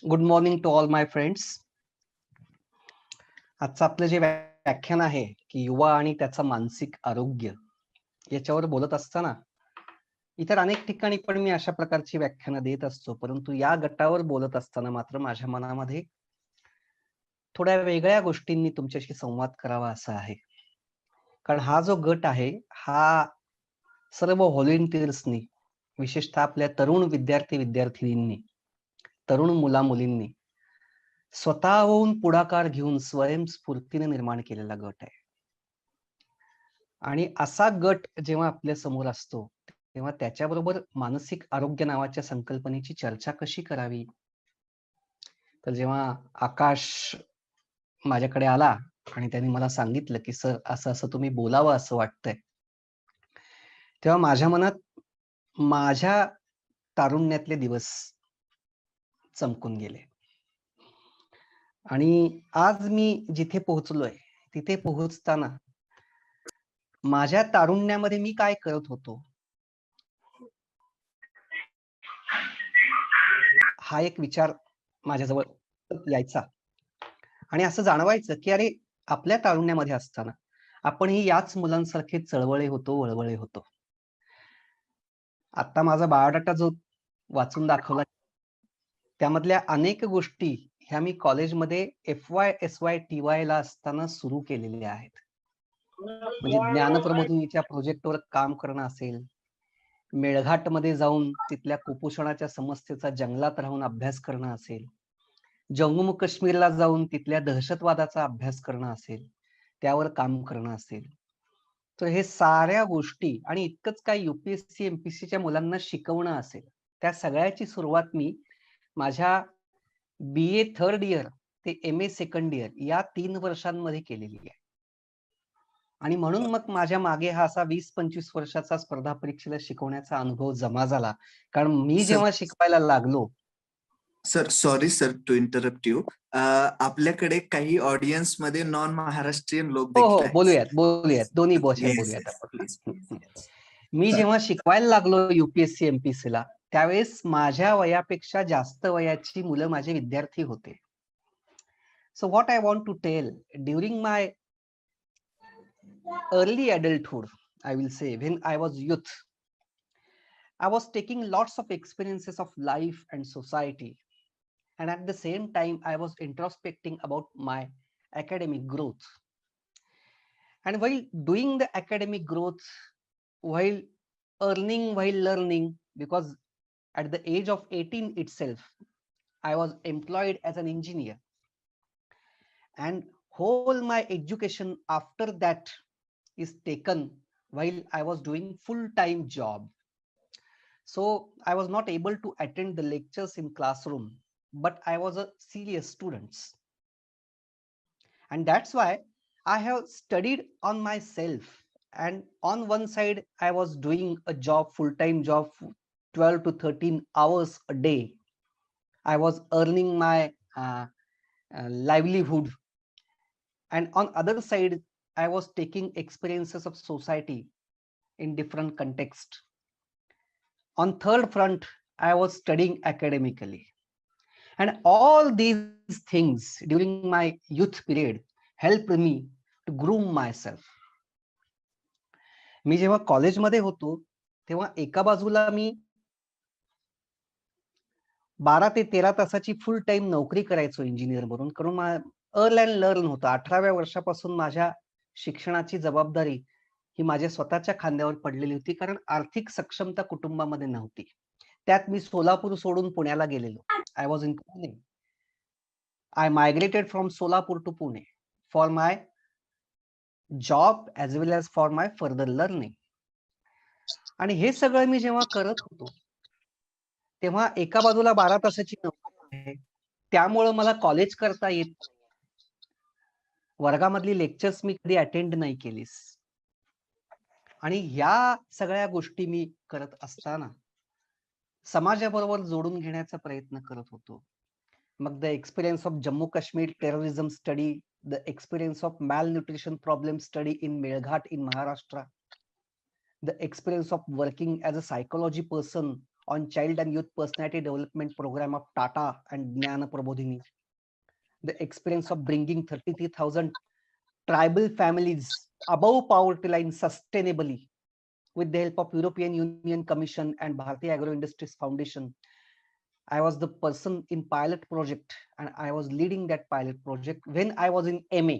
Good morning to all my friends. आजचं आपलं जे व्याख्यान आहे की युवा आणि त्याचं मानसिक आरोग्य याच्यावर बोलत असताना इतर अनेक ठिकाणी पण मी अशा प्रकारची व्याख्यानं देत असतो, परंतु या गटावर बोलत असताना मात्र माझ्या मनामध्ये थोड्या वेगळ्या गोष्टींनी तुमच्याशी संवाद करावा असा आहे. कारण हा जो गट आहे हा सर्व व्हॉलेंटियर्सनी, विशेषतः आपल्या तरुण विद्यार्थी-विद्यार्थिनींनी, तरुण मुला-मुलींनी स्वतःहून पुढाकार घेऊन स्वयंस्फूर्तीने निर्माण केलेला गट आहे. आणि असा गट जेव्हा आपल्या समोर असतो तेव्हा त्याच्याबरोबर मानसिक आरोग्य नावाच्या संकल्पनेची चर्चा कशी करावी. तर जेव्हा आकाश माझ्याकडे आला आणि त्यांनी मला सांगितलं की सर असं असं तुम्ही बोलावं असं वाटतंय, तेव्हा माझ्या मनात माझ्या तारुण्यातले दिवस चमकून गेले. आणि आज मी जिथे पोहोचलोय तिथे पोहोचताना माझ्या तारुण्यामध्ये मी काय करत होतो हा एक विचार माझ्याजवळ यायचा आणि असं जाणवायचं की अरे आपल्या तारुण्यामध्ये असताना आपण ही याच मुलांसारखे चळवळे होतो, वळवळे होतो. आता माझा बायोडाटा जो वाचून दाखवला त्यामधल्या अनेक गोष्टी ह्या मी कॉलेजमध्ये FY SY TY ला असताना सुरू केलेल्या आहेत. म्हणजे ज्ञानप्रबोधिनीच्या प्रोजेक्टवर काम करणं असेल, मेळघाटमध्ये जाऊन तिथल्या कुपोषणाच्या समस्येचा जंगलात राहून अभ्यास करणं असेल, जम्मू काश्मीरला जाऊन तिथल्या दहशतवादाचा अभ्यास करणं असेल, त्यावर काम करणं असेल, तर हे साऱ्या गोष्टी आणि इतकंच काय UPSC MPSCच्या मुलांना शिकवणं असेल, त्या सगळ्याची सुरुवात मी माझ्या BA थर्ड इयर ते MA सेकंड इयर या 3 वर्षांमध्ये केलेली आहे. आणि म्हणून मग माझ्या मागे हा असा 20-25 वर्षाचा स्पर्धा परीक्षेला शिकवण्याचा अनुभव जमा झाला. कारण मी जेव्हा शिकवायला लागलो. Sir sorry sir to interrupt you. आपल्याकडे काही ऑडियन्स मध्ये नॉन महाराष्ट्रीयन लोक देखील आहेत. बोलूयात दोन्ही भाषा बोलूयात आपण. मी जेव्हा शिकवायला लागलो UPSC MPSC ला त्यावेळेस माझ्या वयापेक्षा जास्त वयाची मुलं माझे विद्यार्थी होते. So what I want to tell, during my early adulthood, I will say, when I was youth, I was taking lots of experiences of life and society, and at the same time I was introspecting about my academic growth. And while doing the academic growth, while earning, while learning, because at the age of 18 itself I was employed as an engineer, and whole my education after that is taken while I was doing full-time job. So I was not able to attend the lectures in classroom, but I was a serious student. And that's why I have studied on myself. And on one side, I was doing a job, full-time job, 12 to 13 hours a day. I was earning my livelihood. And on other side, I was taking experiences of society in different context. On third front, I was studying academically. And all these things during my youth period helped me to groom myself. मी जेव्हा कॉलेजमध्ये होतो तेव्हा एका बाजूला मी 12 ते 13 तासाची फुल time नोकरी करायचो इंजिनियर म्हणून, कारण अर्न अँड लर्न होतं. 18व्या वर्षापासून माझ्या शिक्षणाची जबाबदारी ही माझ्या स्वतःच्या खांद्यावर पडलेली होती, कारण आर्थिक सक्षमता कुटुंबामध्ये नव्हती. त्यात मी सोलापूर सोडून पुण्याला गेलेलो. I was in Pune. I migrated from Solapur to Pune for my job as well as for my further learning. आणि हे सगळं मी जेव्हा करत होतो तेव्हा एका बाजूला 12 तासाची नोकरी आहे, त्यामुळे मला कॉलेज करता येत नाही. वर्गामधली लेक्चर्स मी कधी अटेंड नाही केलीस. आणि ह्या सगळ्या गोष्टी मी करत असताना समाजाबरोबर जोडून घेण्याचा प्रयत्न करत होतो. मग the experience of Jammu Kashmir terrorism study, the experience of malnutrition problem study in Melghat in Maharashtra, the experience of working as a psychology person on child and youth personality development program of Tata and Jnana Prabodhini. The experience of bringing 33,000 tribal families above poverty line sustainably with the help of European Union Commission and Bharatiya Agro Industries Foundation. I was the person in pilot project and I was leading that pilot project when I was in MA.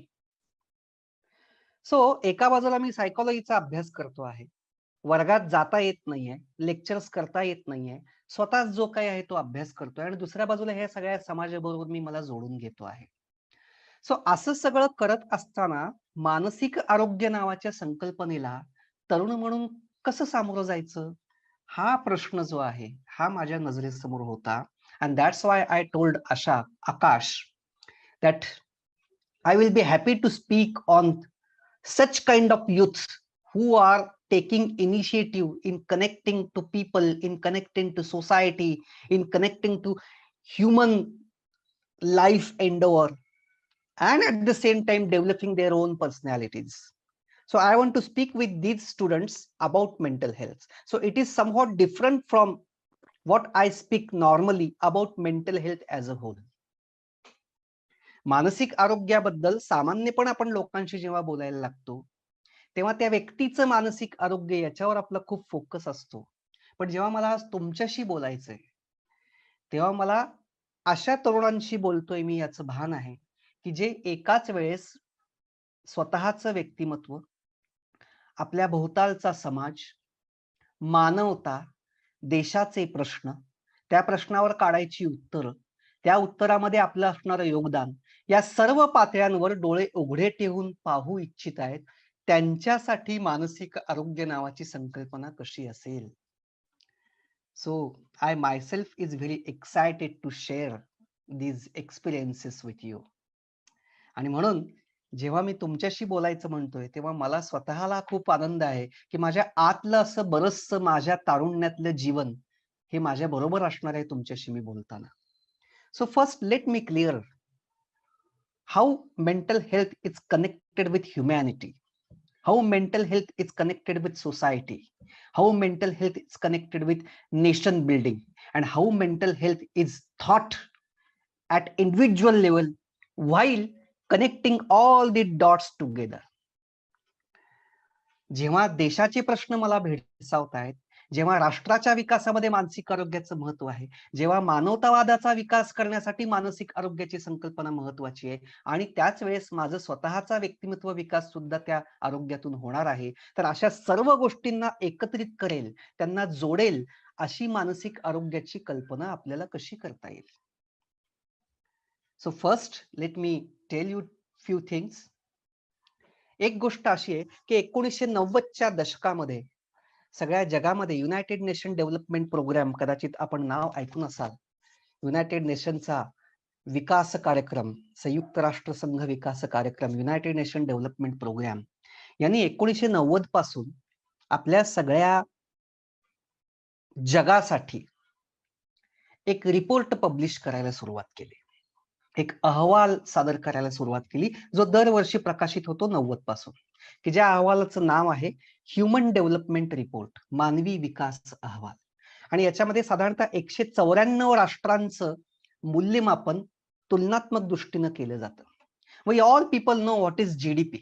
So एका बाजूला मी सायकोलॉजीचा अभ्यास करतो आहे, वर्गात जाता येत नाहीये, lectures करता येत नाहीये, स्वतःच जो काही आहे तो अभ्यास करतोय आणि दुसऱ्या बाजूला हे सगळ्या समाजाबरोबर मी मला जोडून घेतो आहे. सो असं सगळं करत असताना मानसिक आरोग्य नावाच्या संकल्पनेला तरुण म्हणून कसं सामोरं जायचं हा प्रश्न जो आहे हा माझ्या नजरेसमोर होता. And that's why I told Akash that I will be happy to speak on such kind of youth who are taking initiative in connecting to people, in connecting to society, in connecting to human life endeavor, and at the same time developing their own personalities. So I want to speak with these students about mental health. So it is somewhat different from what I speak normally about mental health as a whole. मानसिक आरोग्याबद्दल सामान्यपणे आपण लोकांशी जेव्हा बोलायला लागतो तेव्हा त्या व्यक्तीचं मानसिक आरोग्य याच्यावर आपला खूप फोकस असतो. पण जेव्हा मला आज तुमच्याशी बोलायचंय तेव्हा मला अशा तरुणांशी बोलतोय मी याचं भान आहे की जे एकाच वेळेस स्वतःचं व्यक्तिमत्व, आपल्या भोवतालचा समाज, मानवता, देशाचे प्रश्न, त्या प्रश्नावर काढायची उत्तरं, त्या उत्तरामध्ये आपलं असणारं योगदान, या सर्व पातळ्यांवर डोळे उघडे ठेवून पाहू इच्छित आहेत. त्यांच्यासाठी मानसिक आरोग्य नावाची संकल्पना कशी असेल. So I myself is very excited to share these experiences with you. आणि म्हणून जेव्हा मी तुमच्याशी बोलायचं म्हणतोय तेव्हा मला स्वतःला खूप आनंद आहे की माझ्या आतलं असं बरचसं माझ्या तारुण्यातलं जीवन हे माझ्या बरोबर असणार आहे तुमच्याशी मी बोलताना. So first, let me clear how mental health is connected with humanity, how mental health is connected with society, how mental health is connected with nation building, and how mental health is thought at individual level while connecting all the dots together. जेव्हा देशाचे प्रश्न मला भेडसावत आहेत, जेव्हा राष्ट्राच्या विकासामध्ये मानसिक आरोग्याचं महत्व आहे, जेव्हा मानवतावादाचा विकास करण्यासाठी मानसिक आरोग्याची संकल्पना महत्वाची आहे आणि त्याच वेळेस माझं स्वतःचा व्यक्तिमत्व विकास सुद्धा त्या आरोग्यातून होणार आहे, तर अशा सर्व गोष्टींना एकत्रित करेल, त्यांना जोडेल अशी मानसिक आरोग्याची कल्पना आपल्याला कशी करता येईल. So first let me tell you few things. एक गोष्ट अशी आहे की 1990च्या दशकामध्ये सगळ्या जगामध्ये युनायटेड नेशन डेव्हलपमेंट प्रोग्राम, कदाचित आपण नाव ऐकून असाल, युनायटेड नेशनचा विकास कार्यक्रम, संयुक्त राष्ट्र संघ विकास कार्यक्रम, युनायटेड नेशन डेव्हलपमेंट प्रोग्राम यांनी 1990 पासून आपल्या सगळ्या जगासाठी एक रिपोर्ट पब्लिश करायला सुरुवात केली, एक अहवाल सादर करायला सुरुवात केली जो दरवर्षी प्रकाशित होतो 90 पासून, की ज्या अहवालाचं नाव आहे ह्युमन डेव्हलपमेंट रिपोर्ट, मानवी विकास अहवाल. आणि याच्यामध्ये साधारणतः 194 राष्ट्रांचं मूल्यमापन तुलनात्मक दृष्टीनं केलं जातं. We all people know what is GDP.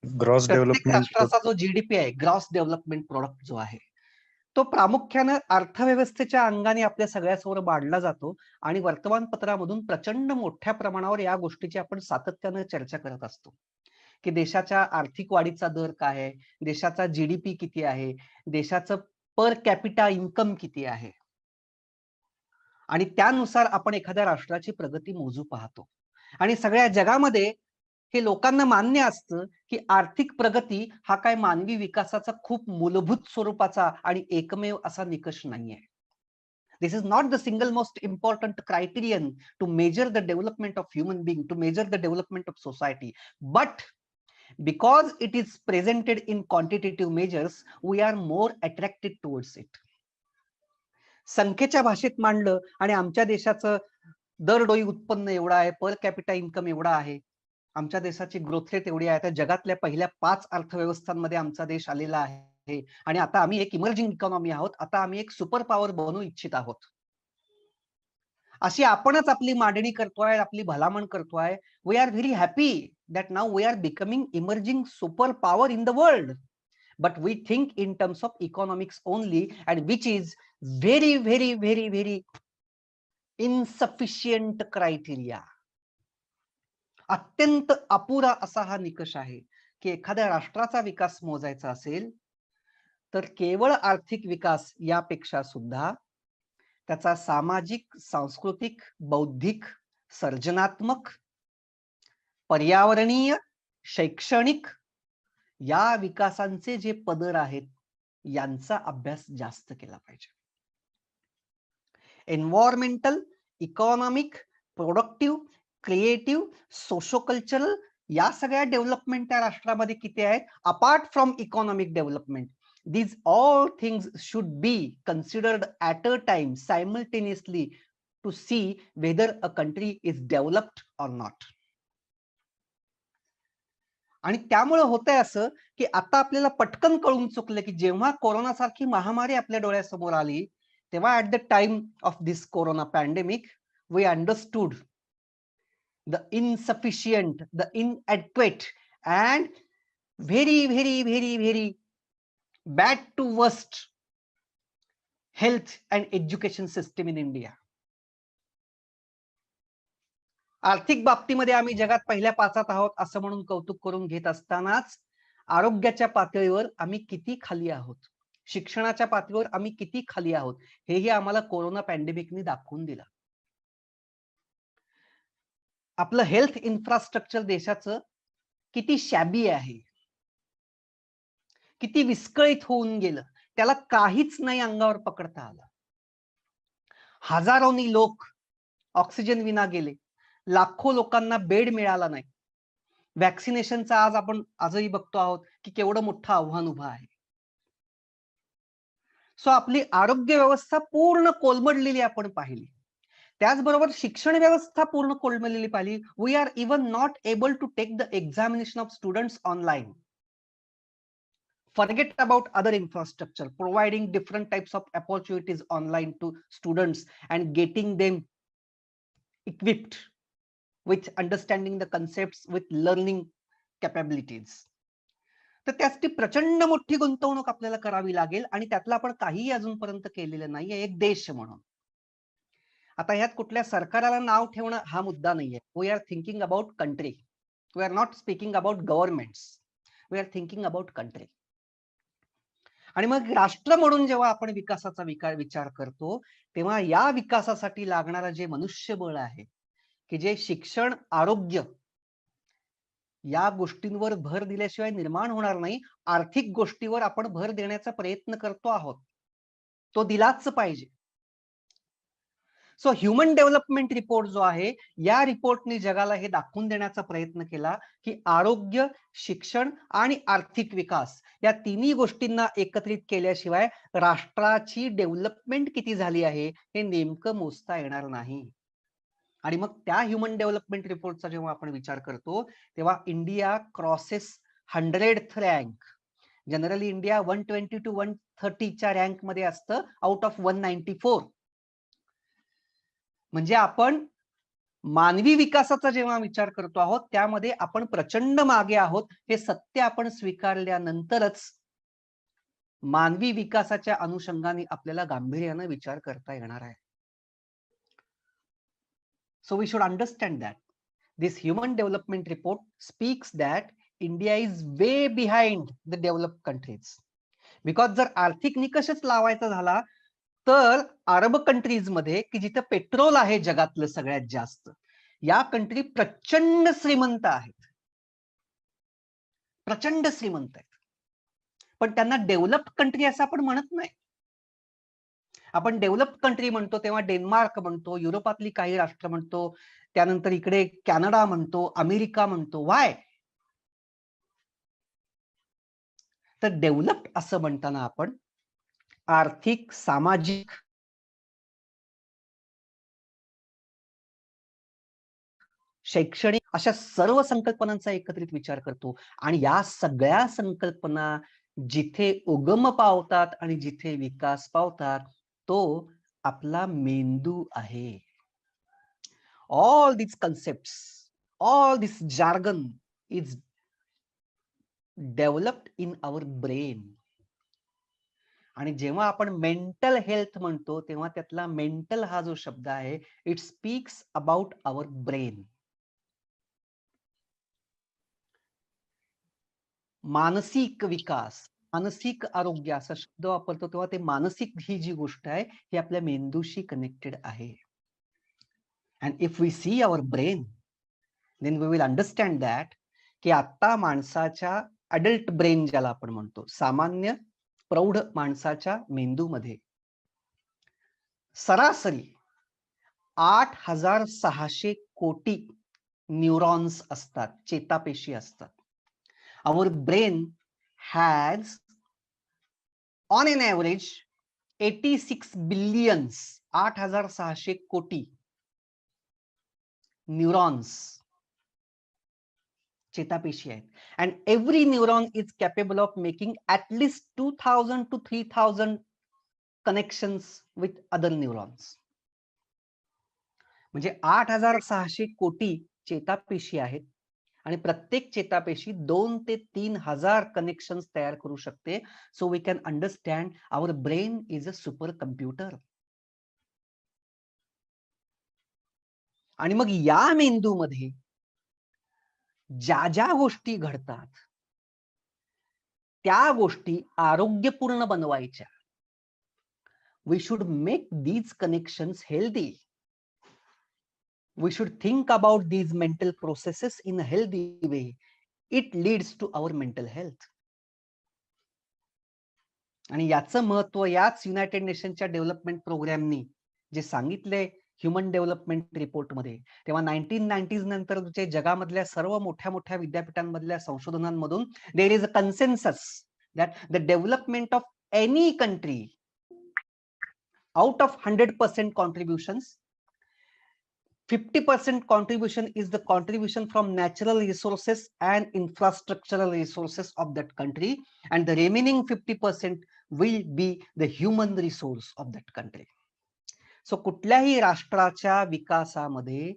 Gross development राष्ट्राचा जो जीडीपी आहे, ग्रॉस डेव्हलपमेंट प्रोडक्ट जो आहे, तो प्रामुख्यानं अर्थव्यवस्थेच्या अंगाने आपल्या सगळ्यासमोर मांडला जातो आणि वर्तमानपत्रामधून प्रचंड मोठ्या प्रमाणावर या गोष्टीची आपण सातत्यानं चर्चा करत असतो की देशाच्या आर्थिक वाढीचा दर काय आहे, देशाचा जीडीपी किती आहे, देशाचं पर कॅपिटा इन्कम किती आहे, आणि त्यानुसार आपण एखाद्या राष्ट्राची प्रगती मोजू पाहतो. आणि सगळ्या जगामध्ये हे लोकांना मान्य असतं की आर्थिक प्रगती हा काय मानवी विकासाचा खूप मूलभूत स्वरूपाचा आणि एकमेव असा निकष नाहीये. This is not the single most important criterion to measure the development of human being, to measure the development of society. But because it is presented in quantitative measures, we are more attracted towards it. संख्येच्या भाषेत मांडलं आणि आमच्या देशाचं दरडोई उत्पन्न एवढं आहे, पर कॅपिटा इन्कम एवढा आहे, आमच्या देशाची ग्रोथ रेट एवढी आहे, तर जगातल्या पहिल्या 5 अर्थव्यवस्थांमध्ये आमचा देश आलेला आहे, आहे आणि आता आम्ही एक इमर्जिंग इकॉनॉमी आहोत, आता आम्ही एक सुपर पॉवर बनू इच्छित आहोत, अशी आपणच आपली मांडणी करतोय, आपली भलामण करतोय. We are very happy that now we are becoming emerging super power in the world, but we think in terms of economics only, and which is very very very very insufficient criteria. अत्यंत अपुरा असा हा निकष आहे की एखाद्या राष्ट्राचा विकास मोजायचा असेल तर केवळ आर्थिक विकास यापेक्षा सुद्धा त्याचा सामाजिक, सांस्कृतिक, बौद्धिक, सर्जनात्मक, पर्यावरणीय, शैक्षणिक या विकासांचे जे पदर आहेत यांचा अभ्यास जास्त केला पाहिजे. Environmental, economic, productive, creative, socio cultural या सगळ्या डेव्हलपमेंट त्या राष्ट्रामध्ये किती आहेत apart from economic development. These all things should be considered at a time simultaneously to see whether a country is developed or not. आणि त्यामुळे होतंय असं की आता आपल्याला पटकन कळून चुकलं की जेव्हा कोरोना सारखी महामारी आपल्या डोळ्यासमोर आली तेव्हा at the time of this corona pandemic we understood the insufficient, the inadequate and very very very very bad to worst health and education system in India. आर्थिक बाबतीमध्ये आम्ही जगात पहिल्या पाचात आहोत असं म्हणून कौतुक करून घेत असतानाच आरोग्याच्या पातळीवर आम्ही किती खाली आहोत, शिक्षणाच्या पातळीवर आम्ही किती खाली आहोत हेही आम्हाला कोरोना पॅन्डेमिकने दाखवून दिलं. आपलं हेल्थ इन्फ्रास्ट्रक्चर देशाचं किती शॅबी आहे, किती विस्कळीत होऊन गेलं, त्याला काहीच नाही अंगावर पकडता आलं. हजारोनी लोक ऑक्सिजन विना गेले, लाखो लोकांना बेड मिळाला नाही. वॅक्सिनेशनचा आज आपण आजही बघतो आहोत की केवढं मोठं आव्हान उभं आहे. सो आपली आरोग्य व्यवस्था पूर्ण कोलमडलेली आपण पाहिली. त्याचबरोबर शिक्षण व्यवस्था पूर्ण कोलमडलेली पाहिली. We are even not able to take the examination of students online. Forget about other infrastructure, providing different types of opportunities online to students and getting them equipped with understanding the concepts, with learning capabilities. तर त्यासाठी प्रचंड मोठी गुंतवणूक आपल्याला करावी लागेल आणि त्यातलं आपण काहीही अजूनपर्यंत केलेलं नाहीये एक देश म्हणून. आता ह्यात कुठल्या सरकाराला नाव ठेवणं हा मुद्दा नाहीये. We are thinking about country. We are not speaking about governments. We are thinking about country. आणि मग राष्ट्र म्हणून जेव्हा आपण विकासाचा विचार करतो तेव्हा या विकासासाठी लागणारं जे मनुष्यबळ आहे की जे शिक्षण, आरोग्य या गोष्टींवर भर दिल्याशिवाय निर्माण होणार नाही. आर्थिक गोष्टीवर आपण भर देण्याचा प्रयत्न करतो आहोत, तो दिलाच पाहिजे. सो ह्युमन डेव्हलपमेंट रिपोर्ट जो आहे या रिपोर्टने जगाला हे दाखवून देण्याचा प्रयत्न केला की आरोग्य, शिक्षण आणि आर्थिक विकास या तिन्ही गोष्टींना एकत्रित केल्याशिवाय राष्ट्राची डेव्हलपमेंट किती झाली आहे हे नेमकं मोजता येणार नाही. आणि मग त्या ह्युमन डेव्हलपमेंट रिपोर्टचा जेव्हा आपण विचार करतो तेव्हा India crosses 100th rank. Generally India 120 to 130 च्या रँक मध्ये असतं आउट ऑफ 194. म्हणजे आपण मानवी विकासाचा जेव्हा विचार करतो आहोत त्यामध्ये आपण प्रचंड मागे आहोत. हे सत्य आपण स्वीकारल्यानंतरच मानवी विकासाच्या अनुषंगाने आपल्याला गांभीर्याने विचार करता येणार आहे. So we should understand that this human development report speaks that India is way behind the developed countries. Because जर आर्थिक निकषच लावायचा झाला तर अरब कंट्रीज मध्ये की जिथे पेट्रोल आहे जगातलं सगळ्यात जास्त, या कंट्री प्रचंड श्रीमंत आहेत, प्रचंड श्रीमंत आहेत. पण त्यांना डेव्हलप्ड कंट्री असं आपण म्हणत नाही. आपण डेव्हलप्ड कंट्री म्हणतो तेव्हा डेन्मार्क म्हणतो, युरोपातली काही राष्ट्र म्हणतो, त्यानंतर इकडे कॅनडा म्हणतो, अमेरिका म्हणतो. वाय? तर डेव्हलप्ड असं म्हणताना आपण आर्थिक, सामाजिक, शैक्षणिक अशा सर्व संकल्पनांचा एकत्रित विचार करतो आणि या सगळ्या संकल्पना जिथे उगम पावतात आणि जिथे विकास पावतात तो आपला मेंदू आहे. All these concepts, all this jargon is developed in our brain. आणि जेव्हा आपण मेंटल हेल्थ म्हणतो तेव्हा त्यातला मेंटल हा जो शब्द आहे it speaks about our brain. मानसिक विकास, मानसिक आरोग्य असा शब्द वापरतो तेव्हा ते मानसिक ही जी गोष्ट आहे ही आपल्या मेंदूशी कनेक्टेड आहे. And if we see our brain then we will understand that की आता माणसाच्या अडल्ट ब्रेन ज्याला आपण म्हणतो, सामान्य प्रौढ माणसाच्या मेंदूमध्ये सरासरी 8,600 कोटी न्यूरॉन्स असतात, चेतापेशी असतात. Our brain has on an average 86 billions, 8,600 कोटी न्यूरॉन्स चेतापेशी आहेत. And every neuron is capable of making at least 2,000 to 3,000 connections with other neurons. म्हणजे 8,600 कोटी चेतापेशी आहेत आणि प्रत्येक चेतापेशी 2 ते 3,000 कनेक्शन्स तयार करू शकते. So we can understand our brain is a super computer. आणि मग या मेंदूमध्ये ज्या ज्या गोष्टी घडतात त्या गोष्टी आरोग्यपूर्ण बनवायच्या. We should make these connections healthy. We should think about these mental processes in a healthy way. It leads to our mental health. आणि याचं महत्व याच युनायटेड नेशनच्या डेव्हलपमेंट प्रोग्रामनी जे सांगितले ह्युमन डेव्हलपमेंट रिपोर्ट मध्ये, तेव्हा 1990s नंतर जगामधल्या सर्व मोठ्या मोठ्या विद्यापीठांमधल्या संशोधनांमधून there is a consensus that the development of any country out of 100% contributions, 50% contribution is the contribution from natural resources and infrastructural resources of that country, and the remaining 50% will be the human resource of that country. So कुठल्याही राष्ट्राच्या विकासामध्ये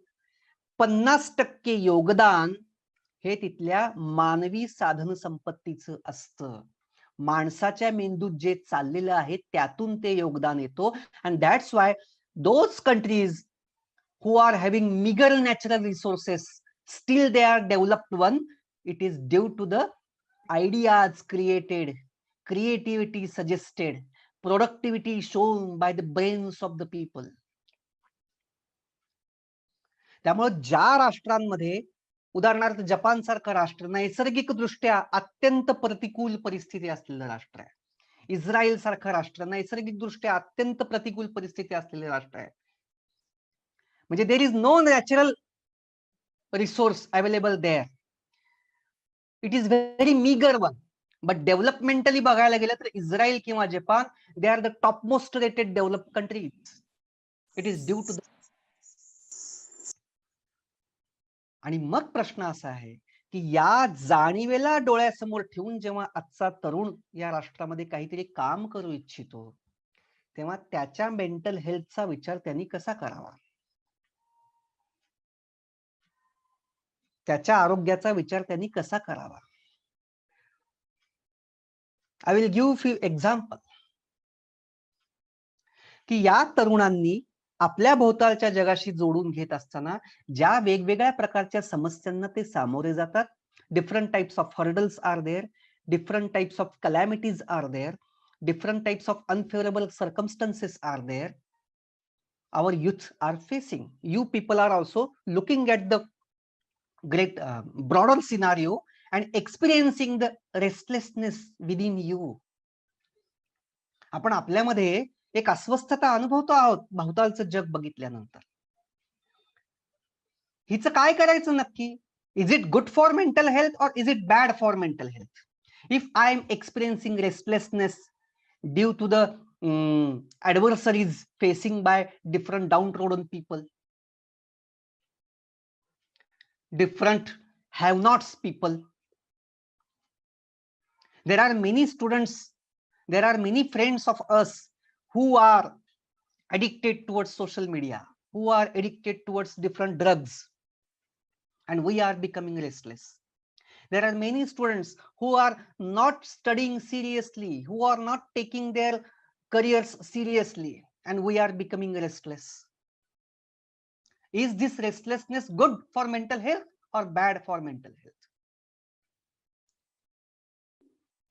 50% योगदान हे तिथल्या मानवी साधन संपत्तीचं असतं. माणसाच्या मेंदूत जे चाललेलं आहे त्यातून ते योगदान येतो. and that's why those countries who are having meager natural resources, still they are developed one. It is due to the ideas created, creativity suggested, productivity shown by the brains of the people. त्यामुळे ज्या राष्ट्रांमध्ये उदाहरणार्थ Japan सारखं राष्ट्र नैसर्गिक दृष्ट्या अत्यंत प्रतिकूल परिस्थिती असलेलं राष्ट्र आहे. इस्रायल सारखं राष्ट्र नैसर्गिक दृष्ट्या अत्यंत प्रतिकूल परिस्थिती असलेले राष्ट्र आहे. म्हणजे there is no natural resource available there. It is very meagre one. But developmentally बघायला गेलं तर इस्रायल किंवा Japan they are the top most rated develop countries. It is due to the. आणि मग प्रश्न असा आहे की या जाणीवेला डोळ्यासमोर ठेवून जेव्हा आजचा तरुण या राष्ट्रामध्ये काहीतरी काम करू इच्छितो तेव्हा त्याच्या मेंटल हेल्थचा विचार त्यांनी कसा करावा, त्याच्या आरोग्याचा विचार त्यांनी कसा करावा. I will give few example की या तरुणांनी आपल्या भोवतालच्या जगाशी जोडून घेत असताना ज्या वेगवेगळ्या प्रकारच्या समस्यांना ते सामोरे जातात. Different types of hurdles are there, different types of calamities are there, different types of unfavourable circumstances are there. Our youth are facing. You people are also looking at the great broader scenario and experiencing the restlessness within you. आपण आपल्यामध्ये एक अस्वस्थता अनुभवतो आहोत भोवतालचं जग बघितल्यानंतर. हिचं काय करायचं नक्की? Is it good for mental health or is it bad for mental health? If I am experiencing restlessness due to the adversaries facing by different downtrodden people, different have-nots people, There are many students, there are many friends of us who are addicted towards social media, who are addicted towards different drugs, and we are becoming restless. There are many students who are not studying seriously, who are not taking their careers seriously, and we are becoming restless. Is this restlessness good for mental health or bad for mental health?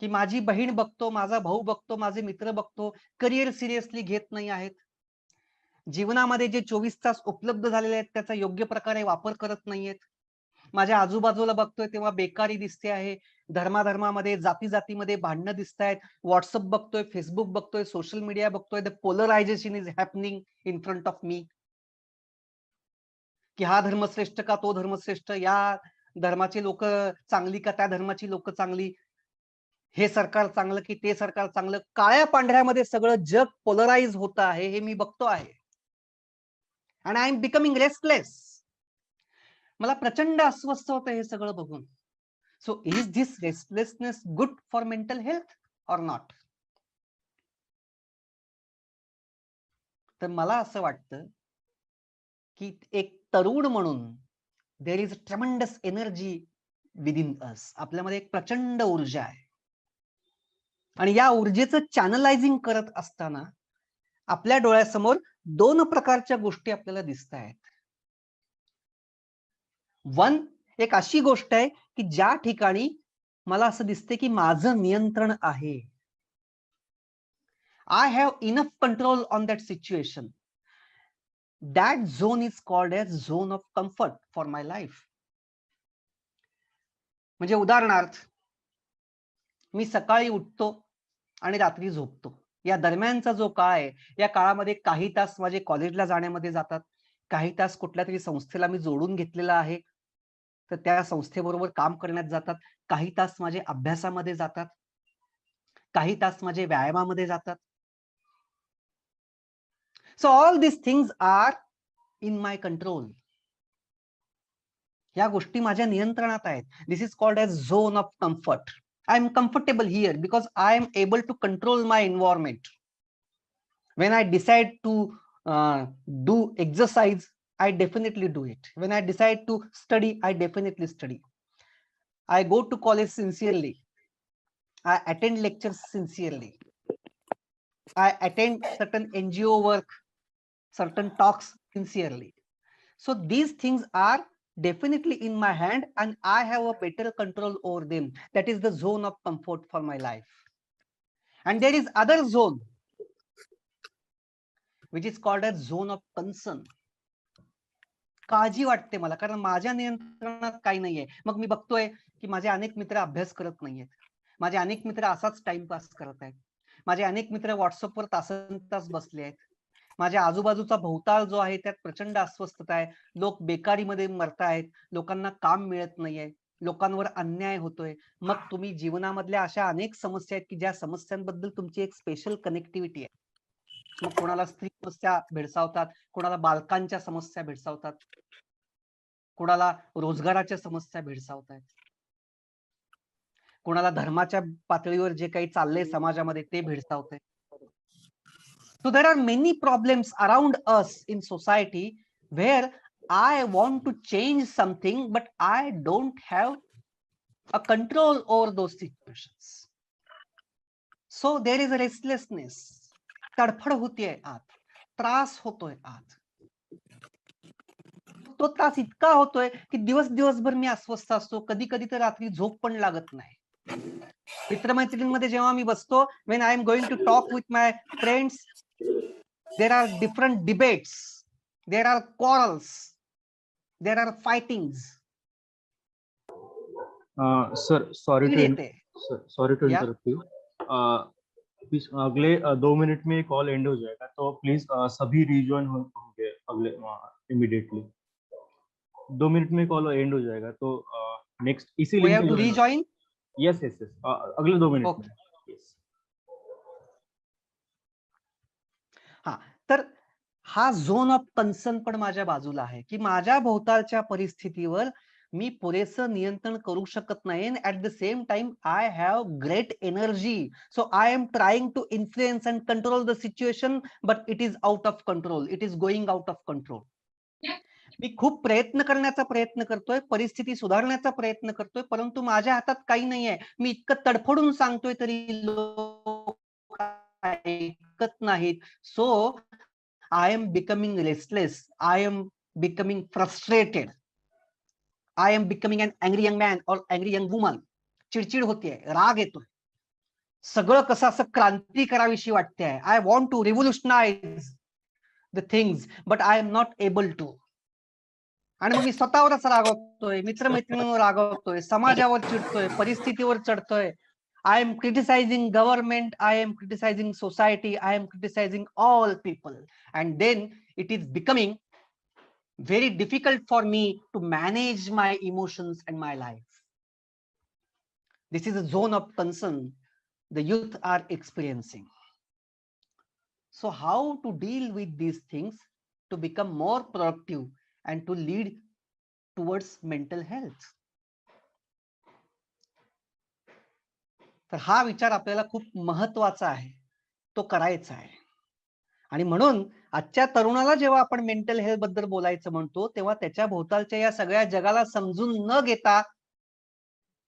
की माझी बहीण बघतो, माझा भाऊ बघतो, माझे मित्र बघतो, करिअर सिरियसली घेत नाही आहेत, जीवनामध्ये जे 24 तास उपलब्ध झालेले आहेत त्याचा योग्य प्रकारे वापर करत नाहीयेत. माझ्या आजूबाजूला बघतोय तेव्हा बेकारी दिसते आहे, धर्माधर्मामध्ये, जाती जातीमध्ये भांडणं दिसत आहेत, व्हॉट्सअप बघतोय, फेसबुक बघतोय, सोशल मीडिया बघतोय, the polarisation is happening in front of me. की हा धर्म श्रेष्ठ का तो धर्म श्रेष्ठ, या धर्माची लोक चांगली का त्या धर्माची लोक चांगली, हे सरकार चांगलं की ते सरकार चांगलं, काळ्या पांढऱ्यामध्ये सगळं जग पोलराइज होत आहे, हे मी बघतो आहे. And I am becoming restless. मला प्रचंड अस्वस्थ होतं हे सगळं बघून. So is this restlessness good for mental health or not? तर मला असं वाटतं की एक तरुण म्हणून there is tremendous energy within us. आपल्यामध्ये एक प्रचंड ऊर्जा आहे, आणि या ऊर्जेचं चॅनलायझिंग करत असताना आपल्या डोळ्यासमोर दोन प्रकारच्या गोष्टी आपल्याला दिसत आहेत. वन, एक अशी गोष्ट आहे की ज्या ठिकाणी मला असं दिसते की माझं नियंत्रण आहे. I have enough control on that situation. That zone is called as zone of comfort for my life. म्हणजे उदाहरणार्थ, मी सकाळी उठतो आणि रात्री झोपतो, या दरम्यानचा जो काळ आहे, या काळामध्ये काही तास माझे कॉलेजला जाण्यामध्ये जातात, काही तास कुठल्या तरी संस्थेला मी जोडून घेतलेला आहे तर त्या संस्थेबरोबर काम करण्यात जातात, काही तास माझे अभ्यासामध्ये जातात, काही तास माझे व्यायामामध्ये जातात. So all this things are in my control. या गोष्टी माझ्या नियंत्रणात आहेत. This is called as zone of comfort. I am comfortable here because I am able to control my environment. When I decide to do exercise, I definitely do it. When I decide to study, I definitely study. I go to college sincerely. I attend lectures sincerely. I attend certain NGO work, certain talks sincerely. So these things are definitely in my hand and I have a better control over them. That is the zone of comfort for my life. And there is other zone which is called as zone of concern. काळजी वाटते मला, कारण माझ्या नियंत्रणात काही नाहीये. मग मी बघतोय की माझे अनेक मित्र अभ्यास करत नाहीयेत, माझे अनेक मित्र असाच टाइमपास करत आहेत, माझे अनेक मित्र व्हॉट्सअपवर तासनतास बसले आहेत, माझ्या आजूबाजूचा भोवताळ जो आहे त्यात प्रचंड अस्वस्थता आहे, लोक बेकारीमध्ये मरतायत, लोकांना काम मिळत नाहीये, लोकांवर अन्याय होतोय. मग तुम्ही जीवनामधल्या अशा अनेक समस्या आहेत की ज्या समस्यांबद्दल तुमची एक स्पेशल कनेक्टिव्हिटी आहे. मग कोणाला स्त्री समस्या भेडसावतात, कोणाला बालकांच्या समस्या भेडसावतात, कोणाला रोजगाराच्या समस्या भेडसावतात, कोणाला धर्माच्या पातळीवर जे काही चाललंय समाजामध्ये ते भेडसावतंय. So there are many problems around us in society where I want to change something, but I don't have a control over those situations. So there is a restlessness. तडफड होतीये आत, त्रास होतोय आत. तो त्रास इतका होतोय की दिवसभर मी अस्वस्थ असतो, कधी कधी तर रात्री झोप पण लागत नाही. मित्रमैत्रिणींमध्ये जेव्हा मी बसतो, when I am going to talk with my friends, there are different debates, there are quarrels, there are fightings. Sir sorry to interrupt you. Please अगले 2 मिनट में कॉल एंड हो जाएगा, तो प्लीज सभी रिजॉइन होंगे अगले इमीडिएटली. 2 मिनट में call end हो जाएगा, तो नेक्स्ट इसी We have to rejoin. Yes अगले 2 मिनट में. हा, तर हा झोन ऑफ कन्सर्न पण माझ्या बाजूला आहे की माझ्या भोवतालच्या परिस्थितीवर मी पुरेसं नियंत्रण करू शकत नाही. At the same time I have great energy, so I am trying to influence and control the situation, but it is out of control, it is going out of control. मी खूप प्रयत्न करण्याचा प्रयत्न करतोय, परिस्थिती सुधारण्याचा प्रयत्न करतोय, परंतु माझ्या हातात काही नाहीये. मी इतकं तडफडून सांगतोय तरी लोक ऐकत नाहीत. So I am becoming restless, I am becoming frustrated, I am becoming an angry young man और अँग्री यंग वुमन. चिडचिड होतीये, राग येतोय, सगळं कसं असं क्रांती करावीशी वाटते. I want to revolutionise the things, but I am not able to. आणि मग मी स्वतःवरच रागवतोय, मित्रमैत्रिणींवर रागवतोय, समाजावर चिडतोय, परिस्थितीवर चढतोय. I am criticising government, I am criticising society, I am criticising all people, and then it is becoming very difficult for me to manage my emotions and my life. This is a zone of concern the youth are experiencing. So how to deal with these things to become more productive and to lead towards mental health? तर हा विचार आपल्याला खूप महत्वाचा आहे, तो करायचा आहे. आणि म्हणून आजच्या तरुणाला जेव्हा आपण मेंटल हेल्थ बद्दल बोलायचं म्हणतो, तेव्हा त्याच्या भोवतालच्या या सगळ्या जगाला समजून न घेता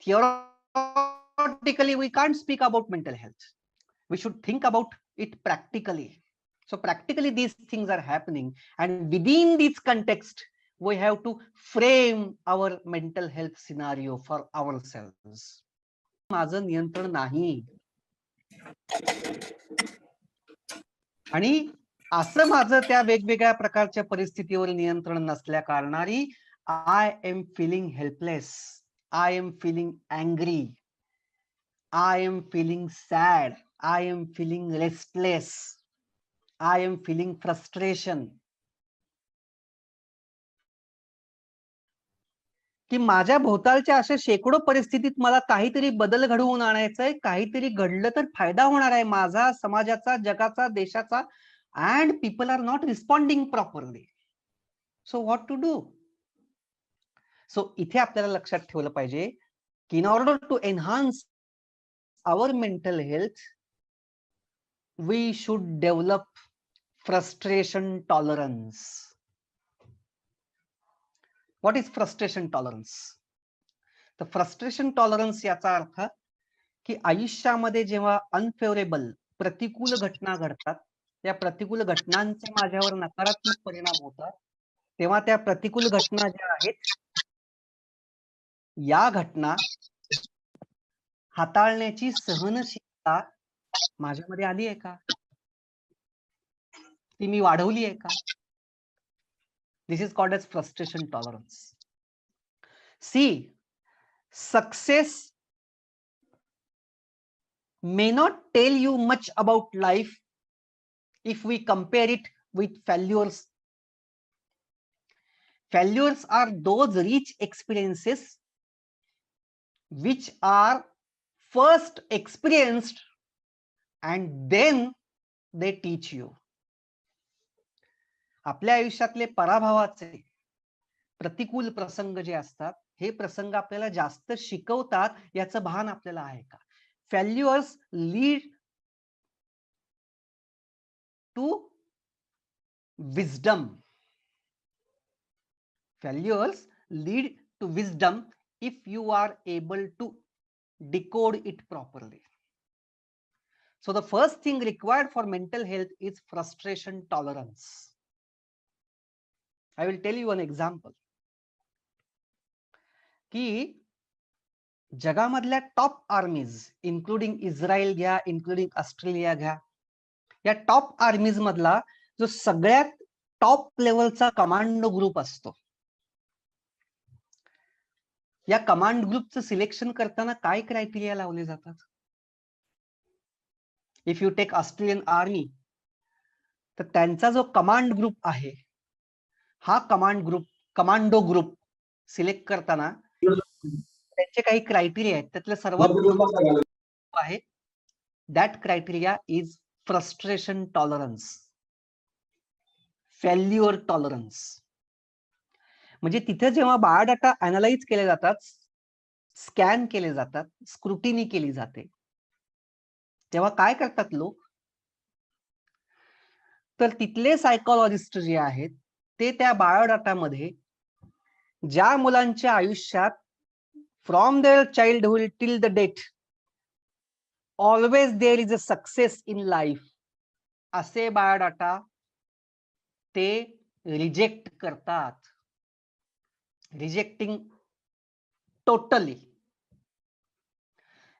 theoretically we can't speak about mental health. We should think about it practically. So practically these things are happening, and within this context we have to frame our mental health scenario for ourselves. माझं नियंत्रण नाही, आणि असं माझं त्या वेगवेगळ्या प्रकारच्या परिस्थितीवर नियंत्रण नसल्या कारणाने I am feeling helpless, I am feeling angry, I am feeling sad, I am feeling restless, I am feeling frustration. की माझ्या भोवतालच्या अशा शेकडो परिस्थितीत मला काहीतरी बदल घडवून आणायचा आहे, काहीतरी घडलं तर फायदा होणार आहे माझा, समाजाचा, जगाचा, देशाचा, and people are not responding properly. So what to do? So इथे आपल्याला लक्षात ठेवलं पाहिजे की in order to enhance our mental health, we should develop frustration tolerance. What is frustration tolerance? The frustration tolerance याचा अर्थ की आयुष्यामध्ये जेव्हा अनफेवरेबल, प्रतिकूल घटना घडतात, त्या प्रतिकूल घटनांचे माझ्यावर नकारात्मक परिणाम होतात, तेव्हा त्या प्रतिकूल घटना ज्या आहेत, या घटना हाताळण्याची सहनशीलता माझ्यामध्ये आली आहे का, ती मी वाढवली आहे का? This is called as frustration tolerance. See, success may not tell you much about life if we compare it with failures. Failures are those rich experiences which are first experienced and then they teach you. आपल्या आयुष्यातले पराभवाचे प्रतिकूल प्रसंग जे असतात, हे प्रसंग आपल्याला जास्त शिकवतात याचं भान आपल्याला आहे का? Failures lead to wisdom. Failures lead to wisdom if you are able to decode it properly. So the first thing required for mental health is frustration tolerance. I will tell you an example. की जगामधल्या top आर्मीज, including Israel घ्या, including Australia घ्या, या top आर्मीज मधला जो सगळ्यात top लेवलचा commando group असतो, या कमांड ग्रुपचं सिलेक्शन करताना काय क्रायटेरिया लावले जातात? If you take Australian army, तर त्यांचा जो कमांड ग्रुप आहे, हा कमांडो ग्रुप सिलेक्ट करताना त्यांचे काही क्रायटेरिया आहेत. त्यातलं सर्वात आहे, that criteria is frustration tolerance, failure tolerance. म्हणजे तिथे जेव्हा बायोडाटा अनालाइज केले जातात, स्कॅन केले जातात, स्क्रुटिनी केली जाते, तेव्हा काय करतात लोक, तर तिथले सायकोलॉजिस्ट जे आहेत ते त्या बायोडाटामध्ये ज्या मुलांच्या आयुष्यात from there childhood till the death always there is a success in life, असे बायोडाटा ते रिजेक्ट करतात. Rejecting totally.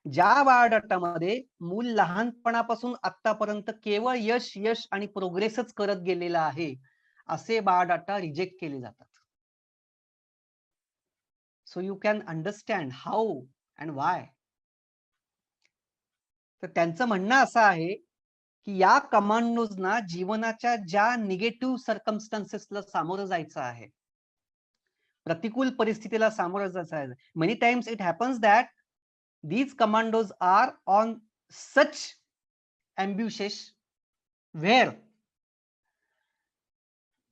ज्या बायोडाटामध्ये मूल लहानपणापासून आतापर्यंत केवळ यश यश आणि प्रोग्रेसच करत गेलेला आहे, असे बायोडाटा रिजेक्ट केले जातात. So you can understand how and Y. तर त्यांचं म्हणणं असं आहे की या कमांडोजना जीवनाच्या ज्या निगेटिव्ह सर्कमस्टन्सेसला सामोरं जायचं आहे, प्रतिकूल परिस्थितीला सामोरं जायचं आहे, many times it happens that these commandos are on such ambitious where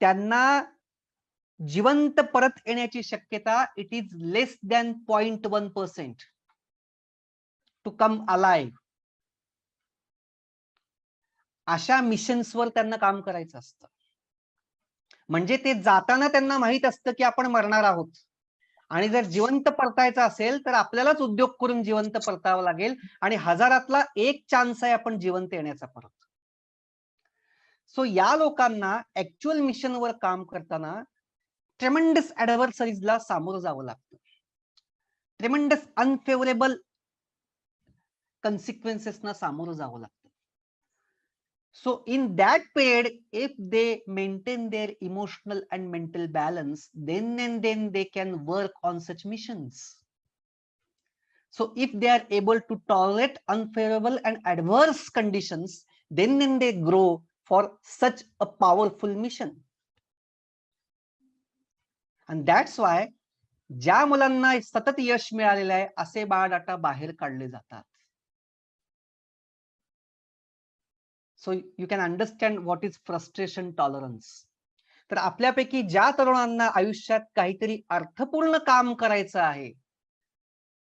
त्यांना जिवंत परत येण्याची शक्यता it is less than 0.1% to come alive. अशा मिशन्सवर त्यांना काम करायचं असतं. म्हणजे ते जाताना त्यांना माहित असतं की आपण मरणार आहोत, आणि जर जिवंत परतायचं असेल तर आपल्यालाच उद्योग करून जिवंत परतावं लागेल, आणि हजारातला एक चान्स आहे आपण जिवंत येण्याचा परत. सो या लोकांना ऍक्च्युअल मिशनवर काम करताना ट्रेमेंडस ऍडव्हर्सरीजला सामोरं जावं लागतं, ट्रेमेंडस अनफेवरेबल कन्सिक्वेन्सेसना सामोरं जावं लागतं. So in that period, if they maintain their emotional and mental balance, then and then they can work on such missions. So if they are able to tolerate unfavorable and adverse conditions, then and they grow for such a powerful mission. And that's why ज्या मुलांना सतत यश मिळालेलं आहे असे biodata बाहेर काढले जातात. So you can understand what is frustration tolerance. तर आपल्यापैकी ज्या तरुणांना आयुष्यात काहीतरी अर्थपूर्ण काम करायचं आहे,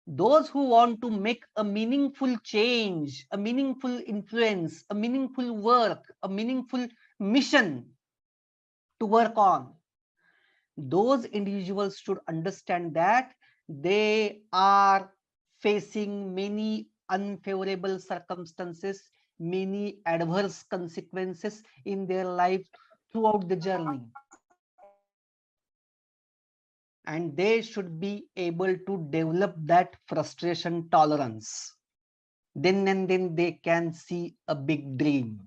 those who want to make a meaningful change, a meaningful influence, a meaningful work, a meaningful mission to work on, those individuals should understand that they are facing many unfavorable circumstances, many adverse consequences in their life throughout the journey, and they should be able to develop that frustration tolerance. Then and then they can see a big dream.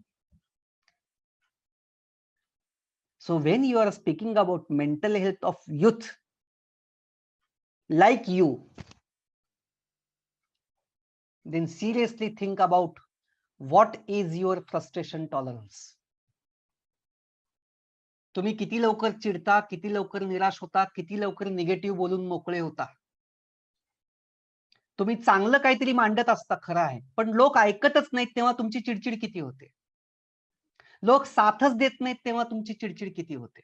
So when you are speaking about mental health of youth like you, then seriously think about what is your frustration tolerance. तुम्ही किती लवकर चिडता, किती लवकर निराश होता, किती लवकर negative बोलून मोकळे होता. तुम्ही चांगलं काहीतरी मांडत असता, खरं आहे, पण लोक ऐकतच नाहीत तेव्हा तुमची चिडचिड किती होते. लोक साथच देत नाहीत तेव्हा तुमची चिडचिड किती होते.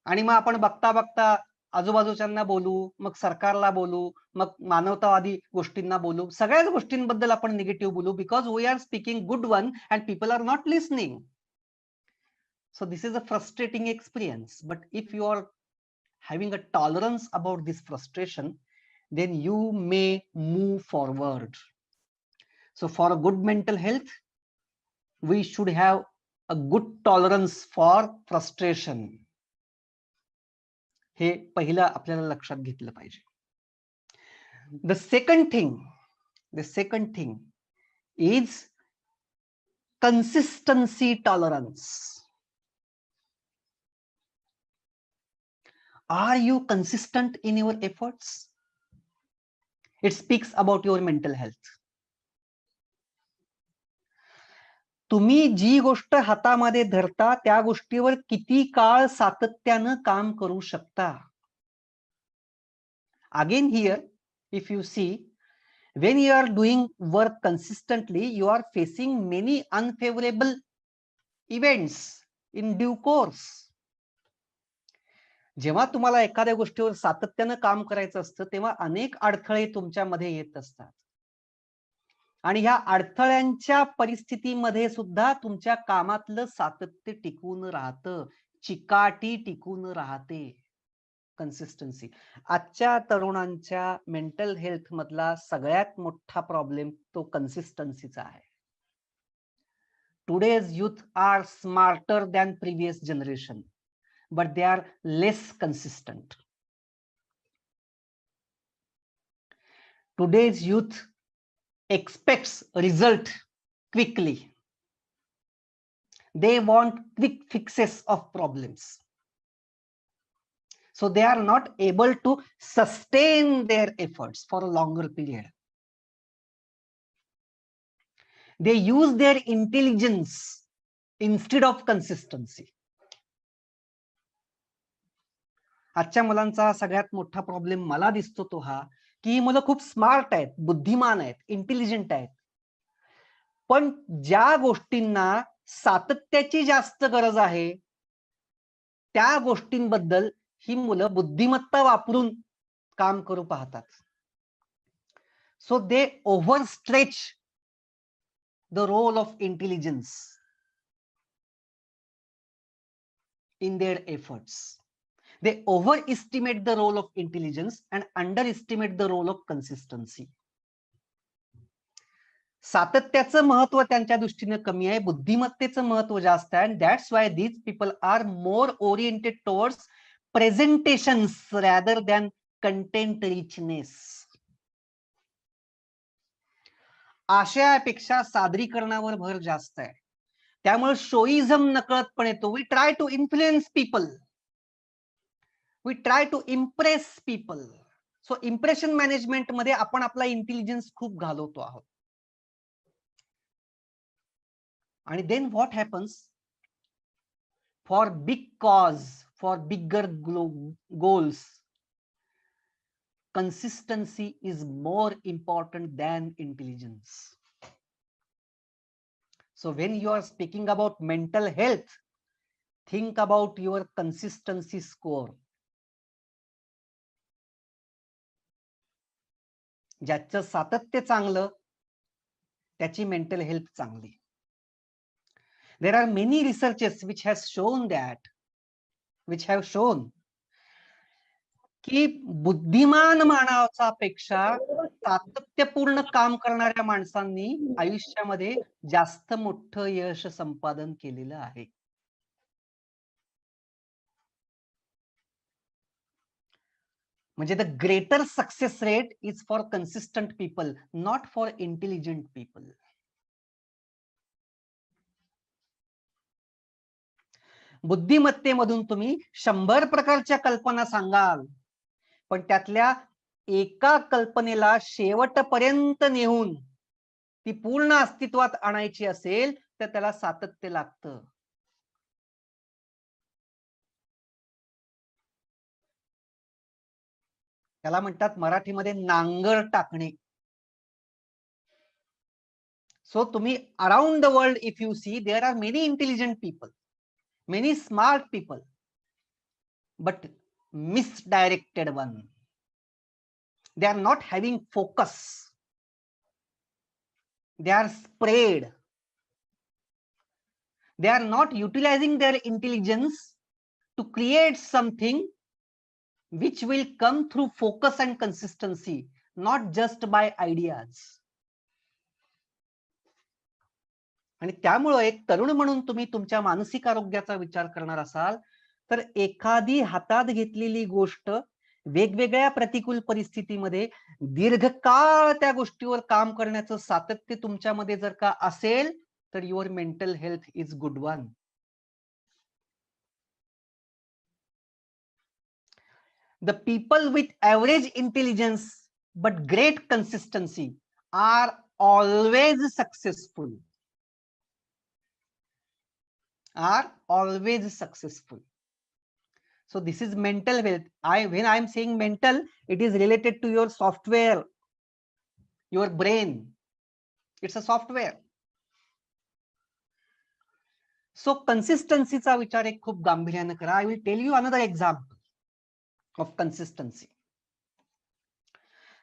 आणि मग आपण बघता बघता आजूबाजूच्यांना बोलू, मग सरकारला बोलू, मग मानवतावादी गोष्टींना बोलू, सगळ्याच गोष्टींबद्दल आपण निगेटिव्ह बोलू, because we are speaking good one and people are not listening. So this is a frustrating experience, but if you are having a tolerance about this frustration, then you may move forward. So for a good mental health, we should have a good tolerance for frustration. हे पहिलं आपल्याला लक्षात घेतलं पाहिजे. The second thing is consistency tolerance. Are you consistent in your efforts? It speaks about your mental health. तुम्ही जी गोष्ट हातामध्ये धरता त्या गोष्टीवर किती काळ सातत्यानं काम करू शकता. Again here, if you see, when you are doing work consistently, you are facing many unfavorable events in due course. जेव्हा तुम्हाला एखाद्या गोष्टीवर सातत्यानं काम करायचं असतं तेव्हा अनेक अडथळे तुमच्यामध्ये येत असतात आणि ह्या अडथळ्यांच्या परिस्थितीमध्ये सुद्धा तुमच्या कामातलं सातत्य टिकून राहतं, चिकाटी टिकून राहते. कन्सिस्टन्सी. आजच्या तरुणांच्या मेंटल हेल्थ मधला सगळ्यात मोठा प्रॉब्लेम तो कन्सिस्टन्सीचा आहे. Today's youth are smarter than previous generation, but they are less consistent. Today's youth expects result quickly. They want quick fixes of problems. So they are not able to sustain their efforts for a longer period. They use their intelligence instead of consistency. आजच्या मुलांचा सगळ्यात मोठा problem मला दिसतो तो हा की ही मुलं खूप स्मार्ट आहेत, बुद्धिमान आहेत, इंटेलिजंट आहेत, पण ज्या गोष्टींना सातत्याची जास्त गरज आहे त्या गोष्टींबद्दल ही मुलं बुद्धिमत्ता वापरून काम करू पाहतात. So they overstretch the role of intelligence in their efforts. They overestimate the role of intelligence and underestimate the role of consistency. सातत्याचं महत्व त्यांच्या दृष्टीने कमी आहे, बुद्धिमत्तेचं महत्व जास्त आहे. and that's why these people are more oriented towards presentations rather than content richness. आशयापेक्षा सादरीकरणावर भर जास्त आहे. त्यामुळे शोईझम नकळतपणे येतो. We try to influence people. We try to impress people. So impression management मध्ये आपण आपला इंटेलिजन्स खूप घालवतो आहोत. आणि then what happens? For big cause, for bigger goals, consistency is more important than intelligence. So when you are speaking about mental health, think about your consistency score. ज्याचं सातत्य चांगलं त्याची मेंटल हेल्थ चांगली. There are many researches which have shown की बुद्धिमान मानवाचा पेक्षा सातत्यपूर्ण काम करणाऱ्या माणसांनी आयुष्यामध्ये जास्त मोठं यश संपादन केलेलं आहे. म्हणजे the greater success rate is for consistent people, not for intelligent people. बुद्धिमत्तेमधून तुम्ही 100 प्रकारच्या कल्पना सांगाल, पण त्यातल्या एका कल्पनेला शेवटपर्यंत नेऊन ती पूर्ण अस्तित्वात आणायची असेल तर त्याला सातत्य लागतं. त्याला म्हणतात मराठीमध्ये नांगर टाकणे. सो तुम्ही around the world if you see, there are many intelligent people, many smart people, but misdirected one. They are not having focus. They are sprayed. They are not utilizing their intelligence to create something which will come through focus and consistency, not just by ideas. आणि त्यामुळे एक तरुण म्हणून तुम्ही तुमच्या मानसिक आरोग्याचा विचार करणार असाल तर एखादी हातात घेतलेली गोष्ट वेगवेगळ्या प्रतिकूल परिस्थितीमध्ये दीर्घकाळ त्या गोष्टीवर काम करण्याचं सातत्य तुमच्यामध्ये जर का असेल तर your mental health is good one. The people with average intelligence but great consistency are always successful. So this is mental health. When I am saying mental, it is related to your software, your brain. It's a software. So कन्सिस्टन्सीचा विचार एक खूप गांभीर्याने करा. I will tell you another example of consistency.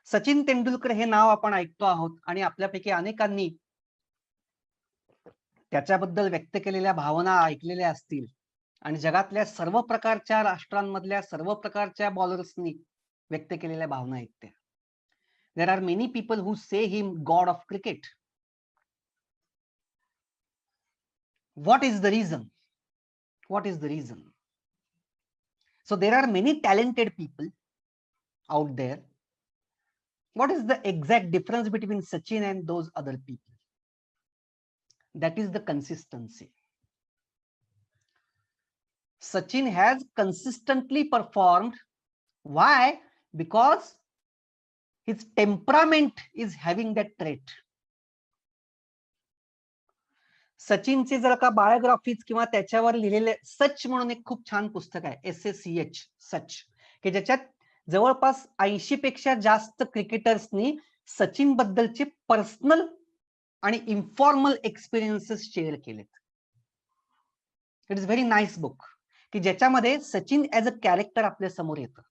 Sachin Tendulkar हे नाव आपण ऐकतो आहोत आणि आपल्यापैकी अनेकांनी त्याच्याबद्दल व्यक्त केलेल्या भावना ऐकलेल्या असतील आणि जगातल्या सर्व प्रकारच्या राष्ट्रांमधल्या सर्व प्रकारच्या बॉलर्सनी व्यक्त केलेल्या भावना आहेत त्या. There are many people who say him God of cricket. What is the reason? What is the reason? So there are many talented people out there. What is the exact difference between Sachin and those other people? That is the consistency. Sachin has consistently performed. Why? Because his temperament is having that trait. सचिनचे जर का biographies किंवा त्याच्यावर लिहिलेले सच म्हणून एक खूप छान पुस्तक आहे, SACH सच, की ज्याच्यात जवळपास 80 पेक्षा जास्त क्रिकेटर्सनी सचिन बद्दलचे पर्सनल आणि इन्फॉर्मल एक्सपिरियन्सेस शेअर केलेत. It is very nice book, की ज्याच्यामध्ये सचिन ऍज अ कॅरेक्टर आपल्या समोर येतं.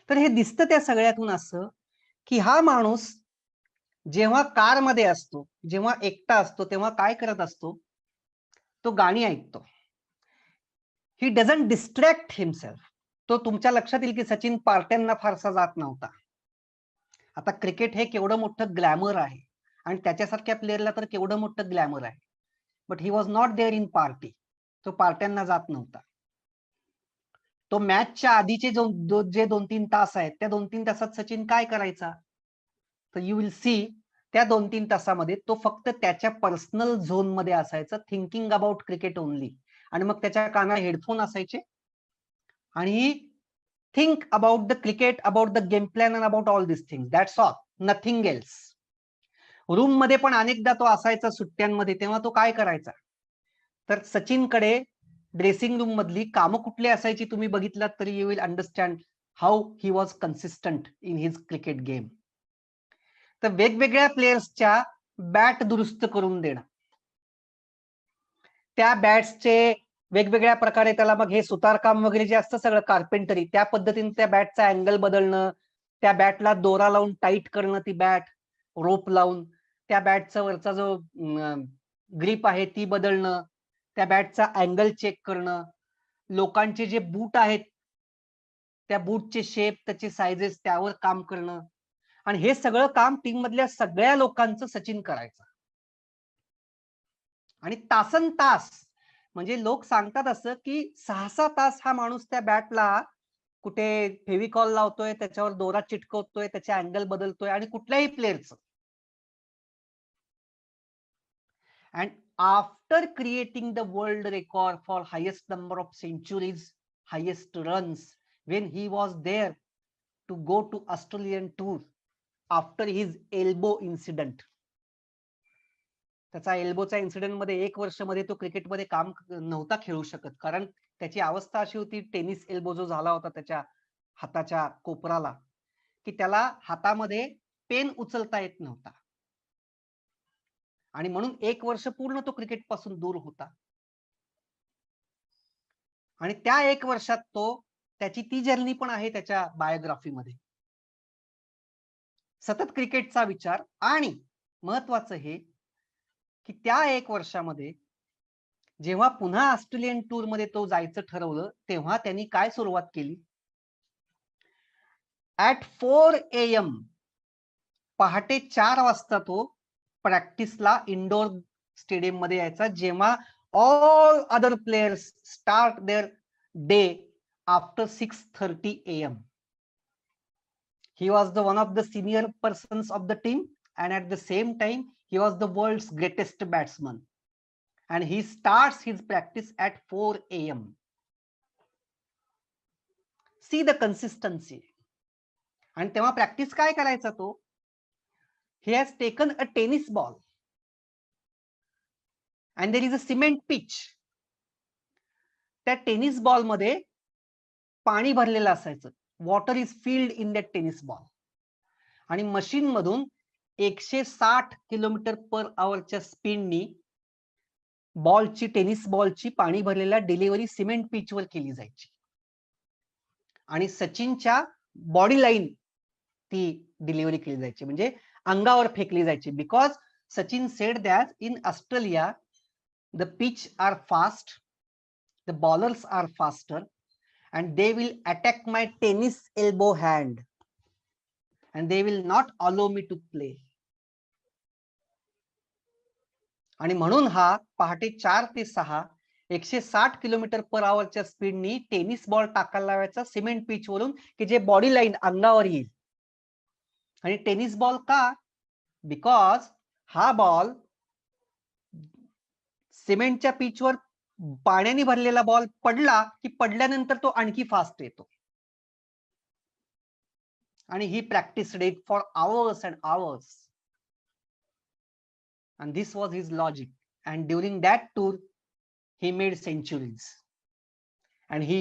तर हे दिसतं त्या सगळ्यातून असं की हा माणूस जेव्हा कारमध्ये असतो, जेव्हा एकटा असतो, तेव्हा काय करत असतो, तो गाणी ऐकतो. He doesn't distract himself. तो तुमच्या लक्षात येईल की सचिन पार्ट्यांना फारसा जात नव्हता. आता क्रिकेट हे केवढं मोठं ग्लॅमर आहे आणि त्याच्यासारख्या प्लेअरला तर केवढं मोठं ग्लॅमर आहे, but he was not there in party. तो पार्ट्यांना जात नव्हता. तो मॅचच्या आधीचे जे 2-3 तास आहेत, त्या 2-3 तासात सचिन काय करायचा, तर यू विल सी त्या 2-3 तासामध्ये तो फक्त त्याच्या पर्सनल झोन मध्ये असायचा, थिंकिंग अबाउट क्रिकेट ओनली. आणि मग त्याच्या कानात हेडफोन असायचे आणि think about the cricket, about the game plan and about all this things. That's all, nothing else. Room मध्ये पण अनेकदा तो असायचा सुट्ट्यांमध्ये, तेव्हा तो काय करायचा, तर सचिनकडे ड्रेसिंग रूम मधली कामं कुठली असायची तुम्ही बघितलात तरी you will understand how he was consistent in his cricket game. तर वेगवेगळ्या प्लेयर्सच्या बॅट दुरुस्त करून देणं, त्या बॅट्सचे वेगवेगळ्या प्रकारे त्याला मग हे सुतारकाम वगैरे जे असतं सगळं कार्पेंटरी, त्या पद्धतीने त्या बॅटचा अँगल बदलणं, त्या बॅटला दोरा लावून टाईट करणं, ती बॅट रोप लावून त्या बॅटचा वरचा जो ग्रिप आहे ती बदलणं, त्या बॅटचा अँगल चेक करणं, लोकांचे जे बूट आहेत त्या बूटचे शेप, त्याचे साइजेस, त्यावर काम करणं. आणि हे सगळं काम टीम मधल्या सगळ्या लोकांचं सचिन करायचं. आणि तासन तास, म्हणजे लोक सांगतात असं की 6-6 तास हा माणूस त्या बॅटला कुठे फेविकॉल लावतोय, त्याच्यावर दोरा चिटकवतोय, त्याचे अँगल बदलतोय, आणि कुठल्याही प्लेअरचं. And after creating the world record for highest number of centuries, highest runs, when he was there to go to Australian tour after his elbow incident. त्याचा एल्बोचा इन्सिडेंट मध्ये 1 वर्ष मध्ये तो क्रिकेटमध्ये काम नव्हता खेळू शकत, कारण त्याची अवस्था अशी होती, टेनिस एल्बो जो झाला होता त्याच्या हाताच्या कोपराला, की त्याला हातामध्ये पेन उचलता येत नव्हता आणि म्हणून 1 वर्ष पूर्ण तो क्रिकेट पासून दूर होता. आणि त्या 1 वर्षात तो, त्याची ती जर्नी पण आहे त्याच्या बायोग्राफीमध्ये, सतत क्रिकेटचा विचार. आणि महत्वाचं हे की त्या 1 वर्षामध्ये जेव्हा पुन्हा ऑस्ट्रेलियन टूर मध्ये तो जायचं ठरवलं, तेव्हा त्यांनी काय सुरुवात केली, ऍट 4 AM, पहाटे 4 वाजता तो प्रॅक्टिसला इंडोर स्टेडियम मध्ये यायचा, जेव्हा all other players start there day after 6:30 AM. He was the one of the senior persons of the team, and at the same time he was the world's greatest batsman, and he starts his practice at 4 AM. See the consistency. आणि तेव्हा practice काय करायचा तो, he has taken a tennis ball and there is a cement pitch. त्या tennis ball मध्ये पाणी भरलेलं असायचं, water is filled in that tennis ball, आणि मशीन मधून 160 km/h स्पीडनी बॉलची, टेनिस बॉलची पाणी भरलेल्या डिलिव्हरी सिमेंट पिचवर केली जायची आणि सचिनच्या बॉडी लाईन ती डिलिव्हरी केली जायची, म्हणजे अंगावर फेकली जायची. Because Sachin said that in Australia the pitch are fast, the bowlers are faster and they will attack my tennis elbow hand and they will not allow me to play. आणि म्हणून हा पहाटे 4 ते 6 160 किलोमीटर पर आवरच्या स्पीडनी टेनिस बॉल टाकायला लावायचा cement pitch वरून, की जे बॉडी लाईन अंगावर येईल. आणि टेनिस बॉल का? बिकॉज हा बॉल सिमेंटच्या पिचवर पाण्याने भरलेला बॉल पडला की पडल्यानंतर तो आणखी फास्ट येतो. आणि ही practice did for hours and hours. And this was his logic. And during that tour, he made centuries. And he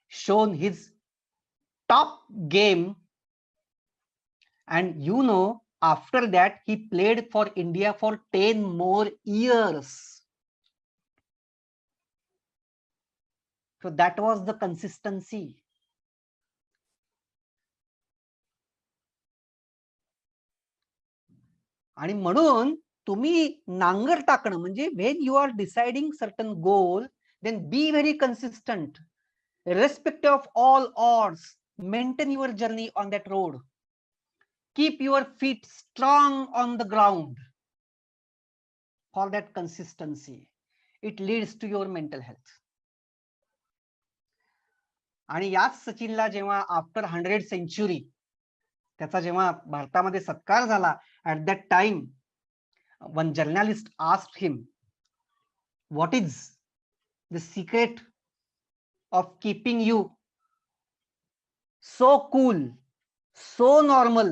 shown his top game. And you know, after that, he played for India for 10 more years. So that was the consistency. आणि म्हणून तुम्ही नांगर टाकणं म्हणजे when you are deciding certain goal, then be very consistent, irrespective of all odds. Maintain your journey on that road. Keep your feet strong on the ground. For that consistency, it leads to your mental health. आणि याच सचिनला जेव्हा after 100 century त्याचा जेव्हा भारतामध्ये सत्कार झाला, at that time one journalist asked him, what is the secret of keeping you so cool, so normal,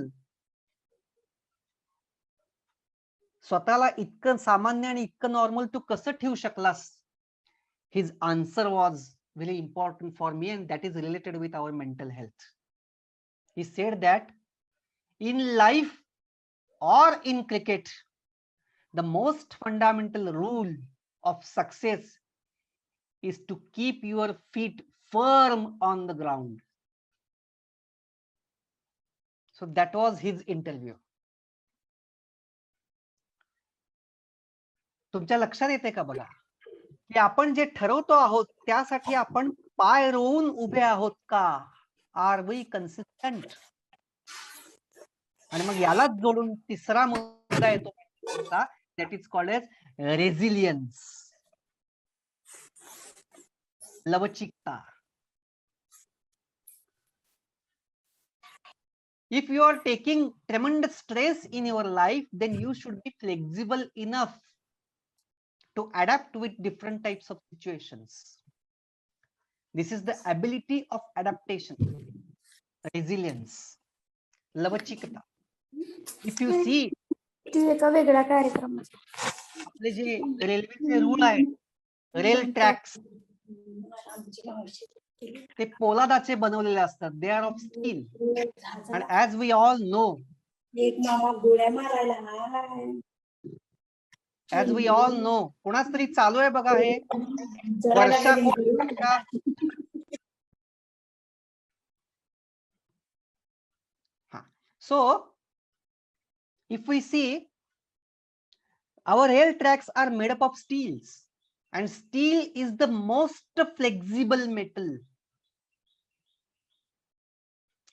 स्वतःला इतकं सामान्य आणि इतकं नॉर्मल तू कसं ठेवू शकलास? His answer was very important for me, and that is related with our mental health. He said that in life or in cricket, the most fundamental rule of success is to keep your feet firm on the ground. So that was his interview. तुमच्या लक्षात येते का बघा, की आपण जे ठरवतो आहोत त्यासाठी आपण पाय रोवून उभे आहोत का? Are we consistent? आणि मग यालाच जोडून तिसरा मुद्दा येतो, that is called as resilience, लवचिकता. If you are taking tremendous stress in your life, then you should be flexible enough to adapt with different types of situations. This is the ability of adaptation, resilience, लवचिकता. If you see, आपले जे रेल्वेचे रूळ आहेत, rail tracks, ते पोलादाचे बनवलेले असतात. They are of steel. And as we all know, as we all know, कोणाच तरी चालू आहे बघा हे वर्षा कोण. So if we see, our rail tracks are made up of steels, and steel is the most flexible metal,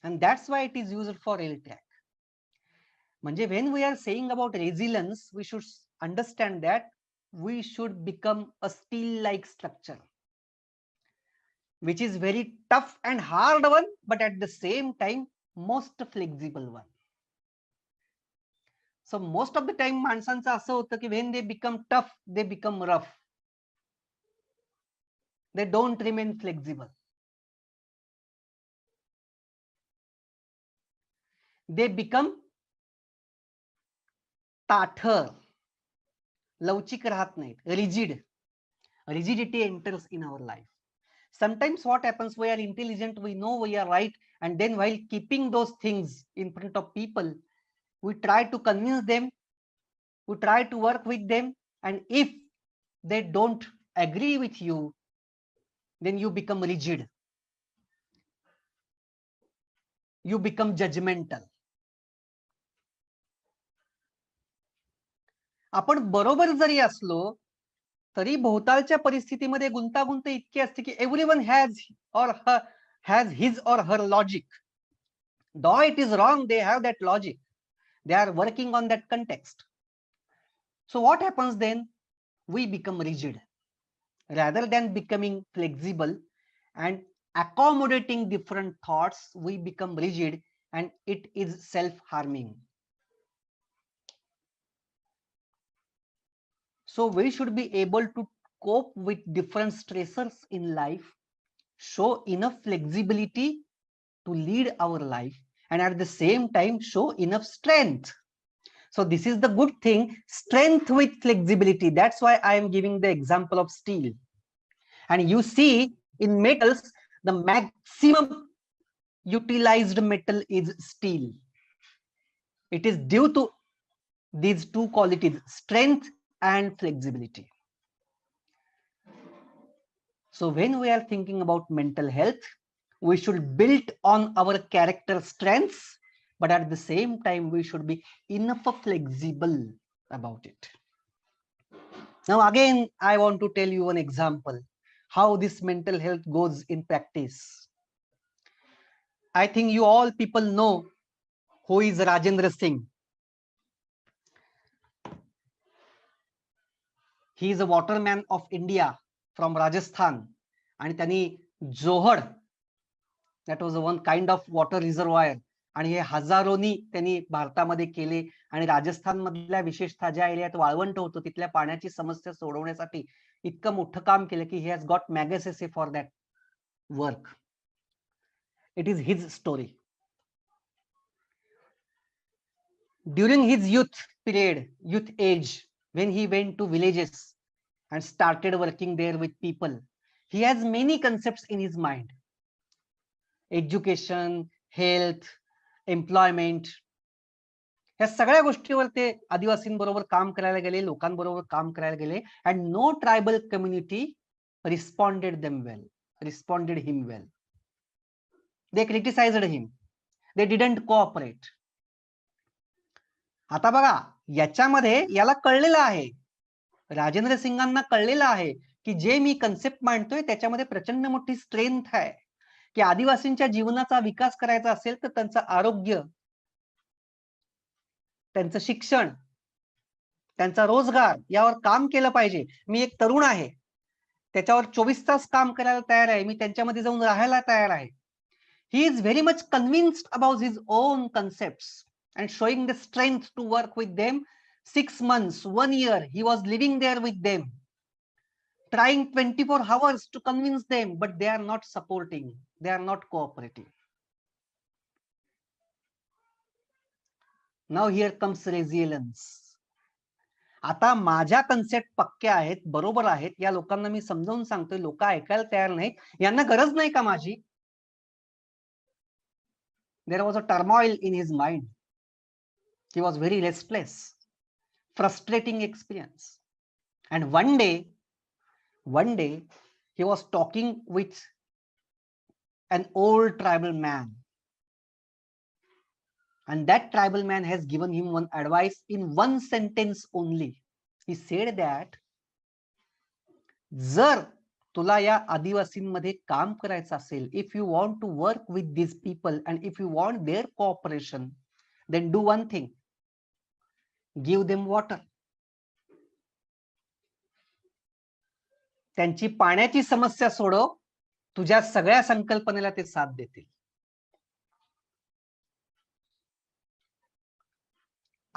and that's why it is used for rail track. म्हणजे when we are saying about resilience, we should understand that we should become a steel like structure, which is very tough and hard one, but at the same time most flexible one. So most of the time माणसांचं असं होतं की when they become tough, they become rough. They don't remain flexible. They become ताठर, लवचिक राहत नाहीत, rigid. Rigidity enters in our life. Sometimes what happens, we are intelligent, we know we are right, and then while keeping those things in front of people, we try to convince them, we try to work with them, and if they don't agree with you, then you become rigid. You become judgmental. आपण बरोबर जरी असलो तरी भोवतालच्या परिस्थितीमध्ये गुंतागुंत इतकी असते की everyone has his or her logic. Though it is wrong, they have that logic. They are working on that context. So what happens then? We become rigid rather than becoming flexible and accommodating different thoughts. We become rigid and it is self-harming. So we should be able to cope with different stressors in life, show enough flexibility to lead our life, and at the same time show enough strength. So this is the good thing, strength with flexibility. That's why I am giving the example of steel. And you see in metals, the maximum utilized metal is steel. It is due to these two qualities, strength and flexibility. So when we are thinking about mental health, we should build on our character strengths, but at the same time, we should be enough flexible about it. Now, again, I want to tell you an example, how this mental health goes in practice. I think you all people know who is Rajendra Singh. He is a waterman of India from Rajasthan, and त्यांनी जोहड, that was one kind of water reservoir, आणि हे हजारोनी त्यांनी भारतामध्ये केले. आणि राजस्थान मधल्या विशेषतः ज्या एरियात वाळवंट होतं तिथल्या पाण्याची समस्या सोडवण्यासाठी इतकं मोठं काम केलं की he has got Magsaysay for that work. It is his story. During his youth period, youth age, when he went to villages and started working there with people, he has many concepts in his mind. Education, health, employment, या सगळ्या गोष्टीवर ते आदिवासींबरोबर काम करायला गेले, लोकांबरोबर काम करायला गेले, and no tribal community responded him well. They criticized him. They didn't cooperate. आता बघा, याच्यामध्ये याला कळलेलं आहे, राजेंद्र सिंगांना कळलेलं आहे की जे मी कन्सेप्ट मांडतोय त्याच्यामध्ये प्रचंड मोठी स्ट्रेंथ आहे, की आदिवासींच्या जीवनाचा विकास करायचा असेल तर त्यांचं आरोग्य, त्यांचं शिक्षण, त्यांचा रोजगार यावर काम केलं पाहिजे. मी एक तरुण आहे, त्याच्यावर 24 तास काम करायला तयार आहे, मी त्यांच्यामध्ये जाऊन राहायला तयार आहे. He is very much convinced about his own concepts and showing the strength to work with them. 6 months, 1 year, he was living there with them, trying 24 hours to convince them, but they are not supporting, they are not cooperating. Now here comes resilience. आता माझ्या concept पक्क्या आहेत, बरोबर आहेत, या लोकांना मी समजावून सांगतोय, लोक ऐकायला तयार नाहीत, यांना गरज नाही का माझी? There was a turmoil in his mind. He was very restless, frustrating experience. And one day, he was talking with an old tribal man. And that tribal man has given him one advice in one sentence only. He said that, जर तुला या आदिवासींमध्ये काम करायचं असेल, if you want to work with these people and if you want their cooperation, then do one thing, give them water. त्यांची पाण्याची समस्या सोडव, तुझ्या सगळ्या संकल्पनेला ते साथ देतील.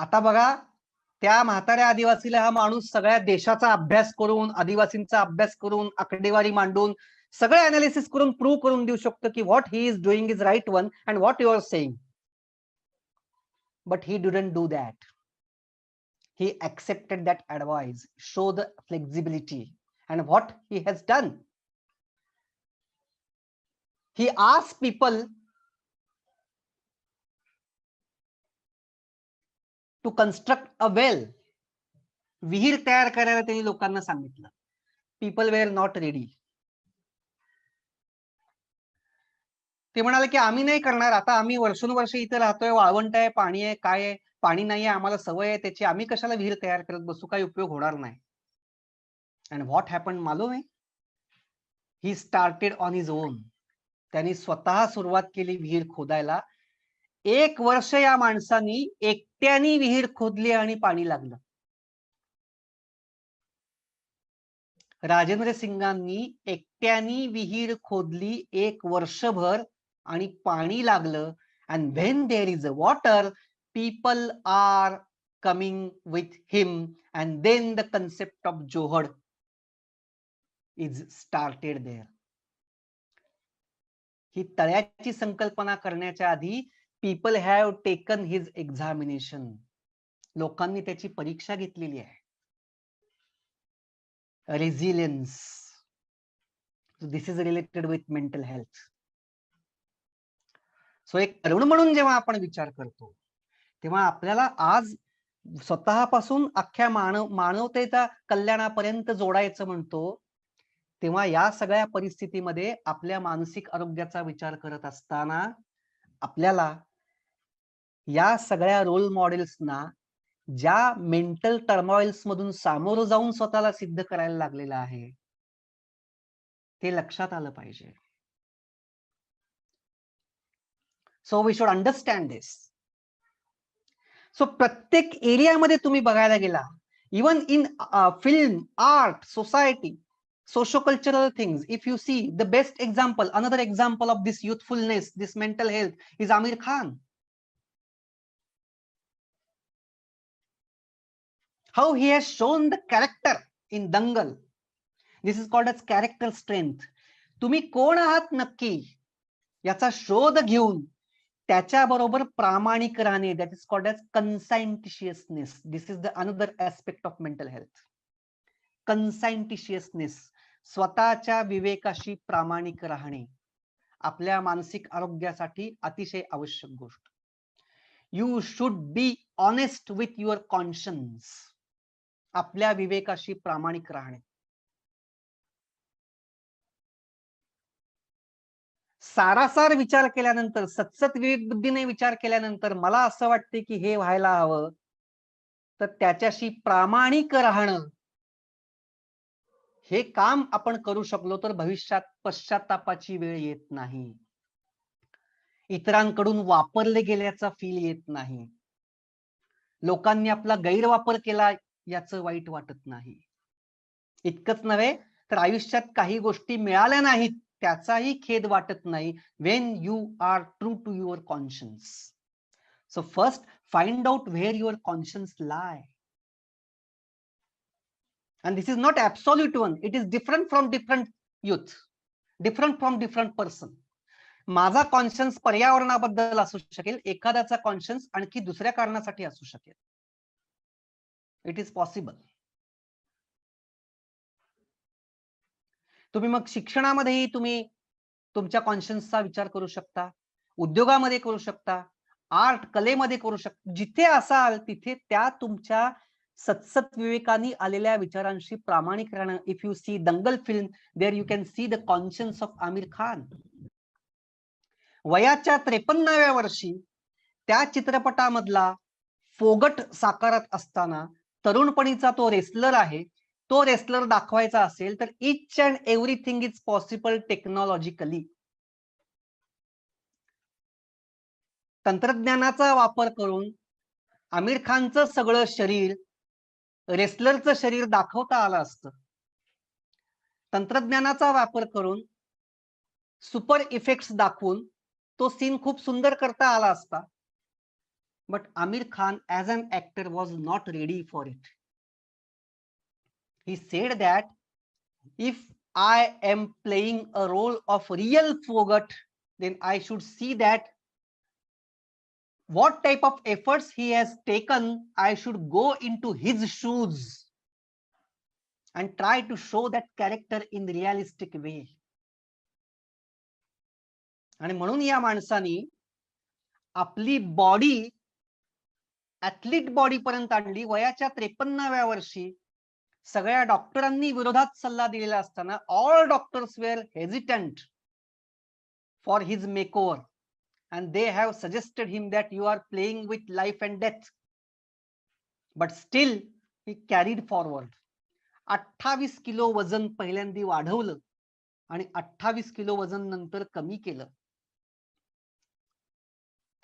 आता बघा, त्या म्हाताऱ्या आदिवासीला हा माणूस सगळ्या देशाचा अभ्यास करून, आदिवासींचा अभ्यास करून, आकडेवारी मांडून, सगळे अनालिसिस करून प्रूव्ह करून देऊ शकतो की what he is doing is right one and what you are saying. But he didn't do that. He accepted that advice, show the flexibility, and what he has done, he asked people to construct a well विहीर तयार करायला त्यांनी लोकांना सांगितलं. People wear not ready. ते म्हणाले की आम्ही नाही करणार, आता आम्ही वर्षोनुवर्ष इथे राहतोय, वाळवंट आहे, पाणी आहे, काय आहे, पाणी नाही आहे, आम्हाला सवय आहे त्याची, आम्ही कशाला विहीर तयार करत बसू, काही उपयोग होणार नाही. अँड व्हॉट हॅपन मालूम आहे? He started on his on. त्यांनी स्वतः सुरुवात केली विहीर खोदायला. 1 वर्ष या माणसानी एकट्याने विहीर खोदली आणि पाणी लागलं. राजेंद्र सिंगांनी एकट्याने विहीर खोदली 1 वर्षभर आणि पाणी लागलं. And when there is a water, people are coming with him, and then the concept of johad is started there. ही तळ्याची संकल्पना करण्याच्या आधी people have taken his examination. लोकांनी त्याची परीक्षा घेतलेली आहे. Resilience. This is related with mental health. So एक तरुण म्हणून जेव्हा आपण विचार करतो तेव्हा आपल्याला आज स्वतःपासून अख्ख्या मानवतेच्या कल्याणापर्यंत जोडायचं म्हणतो, तेव्हा या सगळ्या परिस्थितीमध्ये आपल्या मानसिक आरोग्याचा विचार करत असताना आपल्याला या सगळ्या रोल मॉडेल्सना ज्या मेंटल टर्मॉइल्स मधून सामोरं जाऊन स्वतःला सिद्ध करायला लागलेलं आहे ते लक्षात आलं पाहिजे. So we should understand this. So प्रत्येक एरियामध्ये तुम्ही बघायला गेला, even in film, art, society, socio-cultural things, if you see the best example, another example of this youthfulness, this mental health is Amir Khan. How he has shown the character in Dangal. This is called as character strength. तुम्ही कोण आहात नक्की याचा शोध घेऊन त्याच्याबरोबर प्रामाणिक राहणे, that is called as conscientiousness. This is the another aspect of mental health. Conscientiousness. स्वतःच्या विवेकाशी प्रामाणिक राहणे आपल्या मानसिक आरोग्यासाठी अतिशय आवश्यक गोष्ट. You should be honest with your conscience. आपल्या विवेकाशी प्रामाणिक राहणे. सारासार विचार केल्यानंतर, सतसत विवेक बुद्धीने विचार केल्यानंतर मला असं वाटते की हे व्हायला हवं, तर त्याच्याशी प्रामाणिक राहणं हे काम आपण करू शकलो तर भविष्यात पश्चातापाची वेळ येत नाही. इतरांकडून वापरले गेल्याचा फील येत नाही. लोकांनी आपला गैरवापर केला याचं वाईट वाटत नाही. इतकंच नव्हे तर आयुष्यात काही गोष्टी मिळाल्या नाहीत त्याचाही खेद वाटत नाही. when you are true to your conscience. So first find out where your conscience lie. And this is not absolute one. It is different from different youth, different from different person. माझा conscience पर्यावरणाबद्दल असू शकेल, एखाद्याचा conscience आणखी दुसऱ्या कारणासाठी असू शकेल. It is possible. तुम्ही मग शिक्षणामध्येही तुम्ही तुमच्या कॉन्शियन्सचा विचार करू शकता, उद्योगामध्ये करू शकता, आर्ट कलेमध्ये करू शकता. जिथे असाल तिथे त्या तुमच्या सतसत विवेकानी आलेल्या विचारांशी प्रामाणिक राहणं. If you see Dangal film, there you can see the conscience of Aamir Khan. वयाच्या 53व्या वर्षी त्या चित्रपटामधला फोगट साकारत असताना तरुणपणीचा तो रेसलर आहे, तो रेसलर दाखवायचा असेल तर each and everything is possible technologically. तंत्रज्ञानाचा वापर करून आमिर खानचं सगळं शरीर रेसलरचं शरीर दाखवता आलं असतं. तंत्रज्ञानाचा वापर करून सुपर इफेक्ट्स दाखवून तो सीन खूप सुंदर करता आला असता. But Aamir Khan as an actor was not ready for it. He said that if I am playing a role of real Fogat, then I should see that what type of efforts he has taken. I should go into his shoes and try to show that character in realistic way. आणि म्हणून या माणसानी आपली body athlete body पर्यंत आणली. वयाच्या 53व्या वर्षी सगळ्या डॉक्टरांनी विरोधात सल्ला दिलेला असताना all doctors were hesitant for his makeover and they have suggested him that you are playing with life and death, but still he carried forward. 28 kilo वजन पहिल्यांदा वाढवलं आणि 28 किलो वजन नंतर कमी केलं.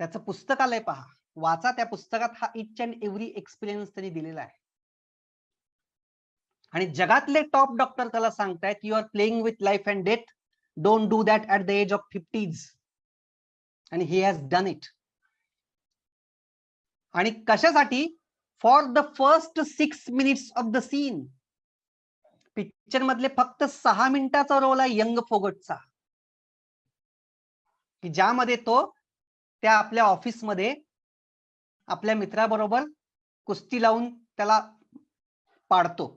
त्याचं पुस्तक आलंय, पहा, वाचा. त्या पुस्तकात हा इच अँड एव्हरी एक्सपिरियन्स त्यांनी दिलेला आहे. आणि जगातले टॉप डॉक्टर त्याला सांगतायत you are playing with life and death, don't do that at the age of 50s. आणि he has done it. आणि कशासाठी? For the first 6 minutes of the scene. Picture मधले फक्त 6 मिनिटाचा रोल आहे यंग फोगटचा, की ज्यामध्ये तो त्या आपल्या ऑफिसमध्ये आपल्या मित्राबरोबर कुस्ती लावून त्याला पाडतो.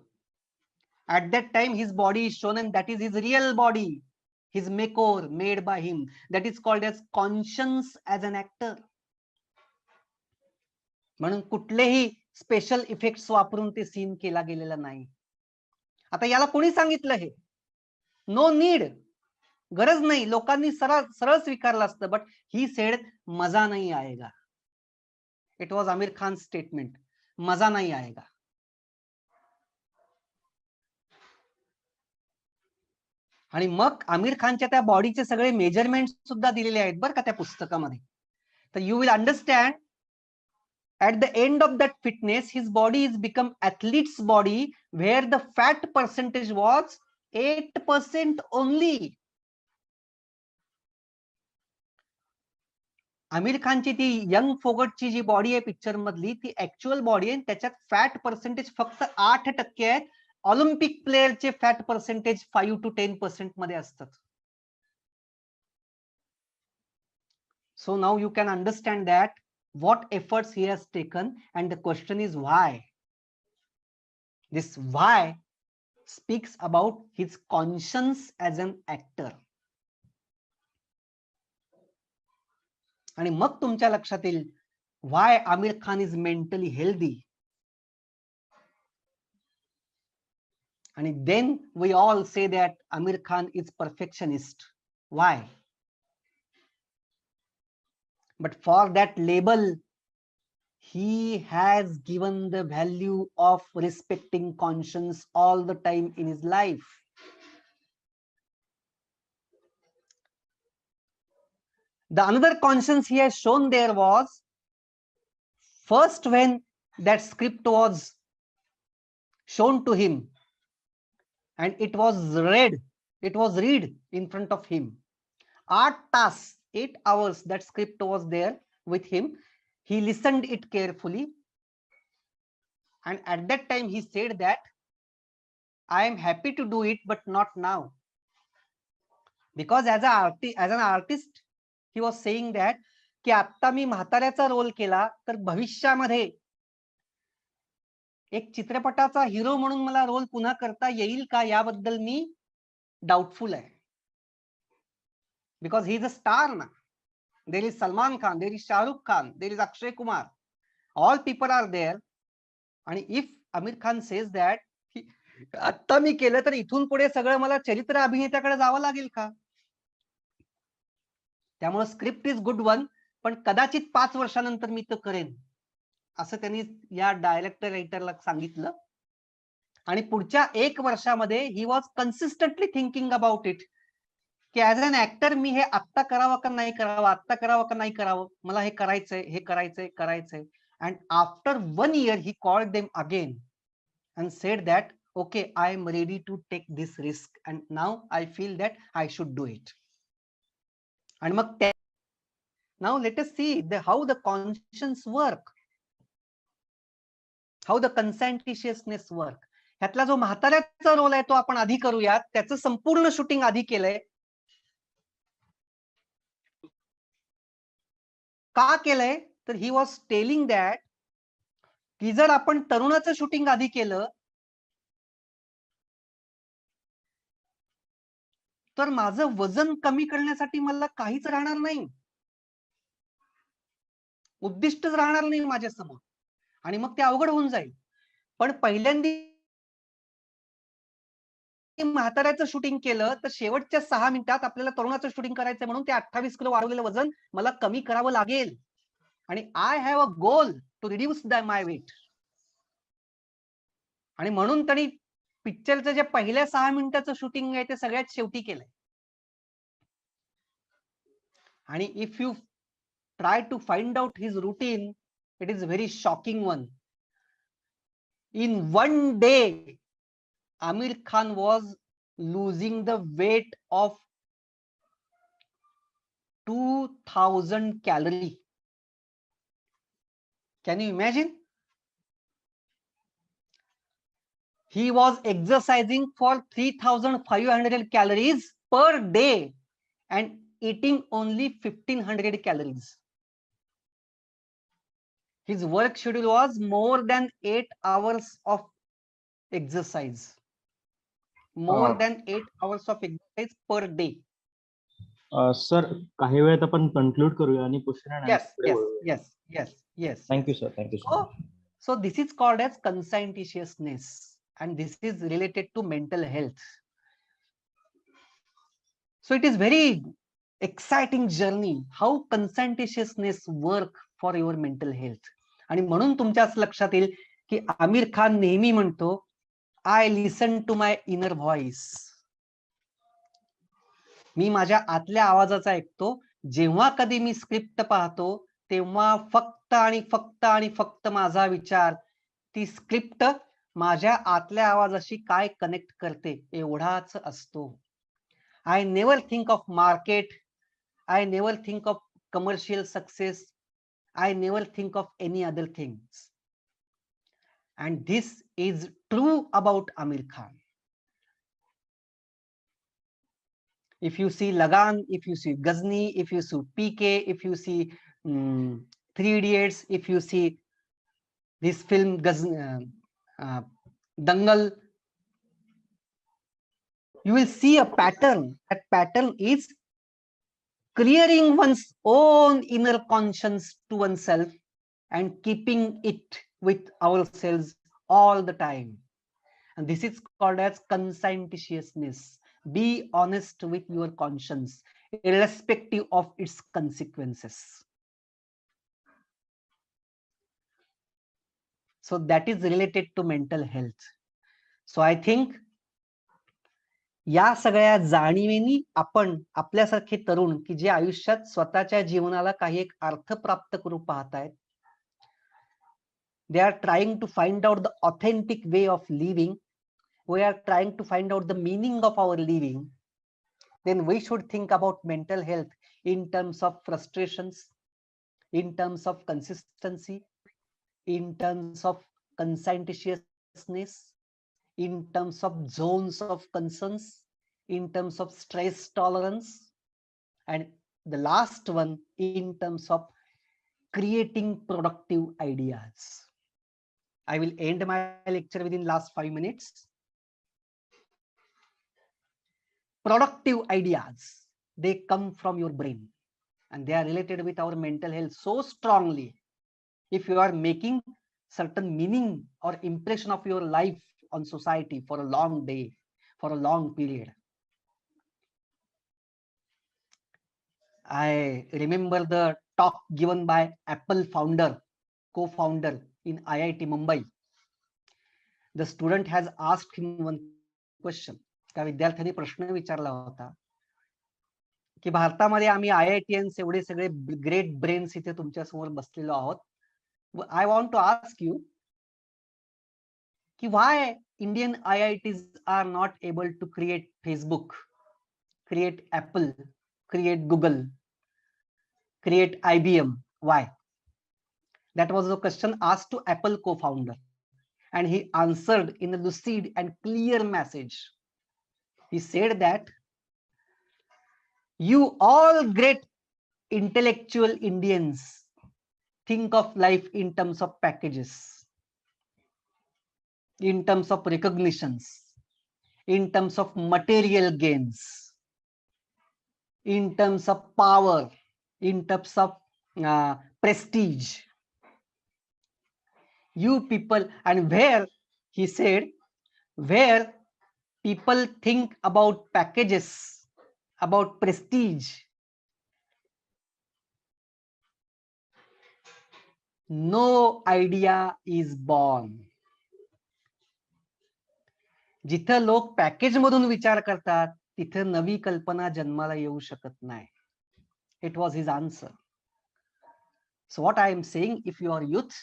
At that time his body is shown and that is his real body, his makeover made by him, that is called as conscience as an actor. म्हणून कुठलेही स्पेशल इफेक्ट्स वापरून ते सीन केला गेलेला नाही. आता याला कोणी सांगितलं हे? नो नीड, गरज नाही. लोकांनी सरळ स्वीकारलं असतं. बट ही सेड मजा नाही आएगा. It was Aamir Khan statement, मजा नाही आएगा. आणि मग आमिर खानच्या त्या बॉडीचे सगळे मेजरमेंट सुद्धा दिलेले आहेत बरं का त्या पुस्तकामध्ये. तर you will understand at the end of that fitness his body is become athlete's body where the fat percentage was 8% only. Aamir खानची ती यंग फोगटची जी बॉडी आहे पिक्चर मधली, ती ऍक्च्युअल बॉडी आहे. त्याच्यात फॅट पर्सेंटेज फक्त 8% आहे. ऑलिम्पिक प्लेअरचे फॅट पर्सेंटेज 5 to 10% मध्ये असतात. So now you can understand that what efforts he has taken, and the question is why. This why speaks about his conscience as an actor. आणि मग तुमच्या लक्षात येईल why Aamir Khan is mentally healthy. And then we all say that Amir Khan is perfectionist. Why? But for that label, he has given the value of respecting conscience all the time in his life. The another conscience he has shown there was first when that script was shown to him, and it was read in front of him. 8 hours that script was there with him. He listened it carefully, and at that time he said that I am happy to do it, but not now, because as an artist he was saying that की आता मी म्हाताऱ्याचा role केला तर भविष्यामध्ये एक चित्रपटाचा hero म्हणून मला role पुन्हा करता येईल का याबद्दल मी डाउटफुल आहे. Because he is a star ना. There is Salman Khan, there is Shahrukh Khan, there is Akshay Kumar, all people are there. आणि if Aamir Khan says that आता मी केलं तर इथून पुढे सगळं मला चरित्र अभिनेत्याकडे जावं लागेल का? त्यामुळे स्क्रिप्ट इज गुड वन, पण कदाचित 5 वर्षानंतर मी तो करेन असं त्यांनी या डायरेक्टर रायटरला सांगितलं. आणि पुढच्या 1 वर्षामध्ये he was consistently thinking about it, की ऍज अन ऍक्टर मी हे आत्ता करावं का नाही करावं, आत्ता करावं का नाही करावं, मला हे करायचंय. And after 1 year he called them again and said that okay, I am ready to take this risk and now I feel that I should do it. आणि मग now let us see how the conscience work, how the conscientiousness work. ह्यातला जो म्हाताऱ्याचा role आहे तो आपण आधी करूयात. त्याचं संपूर्ण शूटिंग आधी केलंय. का केलंय तर ही वॉज टेलिंग दॅट की जर आपण तरुणाचं शूटिंग आधी केलं तर माझं वजन कमी करण्यासाठी मला काहीच राहणार नाही, उद्दिष्टच राहणार नाही माझ्यासमोर. आणि मग ते अवघड होऊन जाईल. पण पहिल्यांदा म्हाताऱ्याचं शूटिंग केलं तर शेवटच्या 6 मिनिटात आपल्याला तरुणाचं शूटिंग करायचं म्हणून ते 28 किलो वाढवलेलं वजन मला कमी करावं लागेल. आणि I have a goal to reduce my weight. आणि म्हणून त्यांनी पिक्चरचं जे पहिल्या 6 मिनिटाचं शूटिंग आहे ते सगळ्यात शेवटी केलंय. आणि if you try to find out his routine, it is very shocking one. In 1 day, Amir Khan was losing the weight of 2000 calories. Can you imagine? He was exercising for 3500 calories per day and eating only 1500 calories. His work schedule was more than 8 hours of exercise. More than 8 hours of exercise per day. Sir काही वेळात आपण conclude करूया आणि question and Yes. Thank you sir. Thank you sir. So this is called as conscientiousness, and this is related to mental health. So it is very exciting journey how conscientiousness work for your mental health. आणि म्हणून तुमच्या लक्षात येईल की आमिर खान नेहमी म्हणतो, I listen to my inner voice. मी माझ्या आतल्या आवाजाचा ऐकतो. जेव्हा कधी मी स्क्रिप्ट पाहतो तेव्हा फक्त आणि फक्त आणि फक्त माझा विचार ती स्क्रिप्ट माझ्या आतल्या आवाजाशी काय कनेक्ट करते एवढाच असतो. I never think of market, I never think of commercial success, I never think of any other things. And this is true about Aamir Khan. If you see Lagan, if you see Ghazni, if you see PK, if you see Three Idiots, if you see this film Dangal, you will see a pattern. That pattern is clearing one's own inner conscience to oneself and keeping it with ourselves all the time. And this is called as conscientiousness. Be honest with your conscience, irrespective of its consequences. So that is related to mental health. So I think या सगळ्या जाणीवेनी आपण आपल्यासारखे तरुण की जे आयुष्यात स्वतःच्या जीवनाला काही एक अर्थ प्राप्त करू पाहतायत, they are trying to find out the authentic way of living, we are trying to find out the meaning of our living, then we should think about mental health in terms of frustrations, in terms of consistency, in terms of conscientiousness, in terms of zones of concerns, in terms of stress tolerance, and the last one in terms of creating productive ideas. I will end my lecture within last 5 minutes. Productive ideas, they come from your brain and they are related with our mental health so strongly. If you are making certain meaning or impression of your life on society for a long day, for a long period. I remember the talk given by Apple founder, co-founder in IIT Mumbai. The student has asked him one question. त्या विद्यार्थ्यांनी प्रश्न विचारला होता की भारतामध्ये आम्ही IITians एवढे सगळे ग्रेट ब्रेन्स इथे तुमच्या समोर बसलेलो आहोत. I want to ask you कि why Indian IITs are not able to create Facebook, create Apple, create Google, create IBM? Why? That was a question asked to Apple co-founder, and he answered in a lucid and clear message. He said that you all great intellectual Indians think of life in terms of packages, in terms of recognitions, in terms of material gains, in terms of power, in terms of prestige. You people, and where he said, where people think about packages, about prestige, no idea is born. जिथं लोक package मधून विचार करतात तिथं नवी कल्पना जन्माला येऊ शकत नाही. It was his answer. So what I am saying, if you are youth,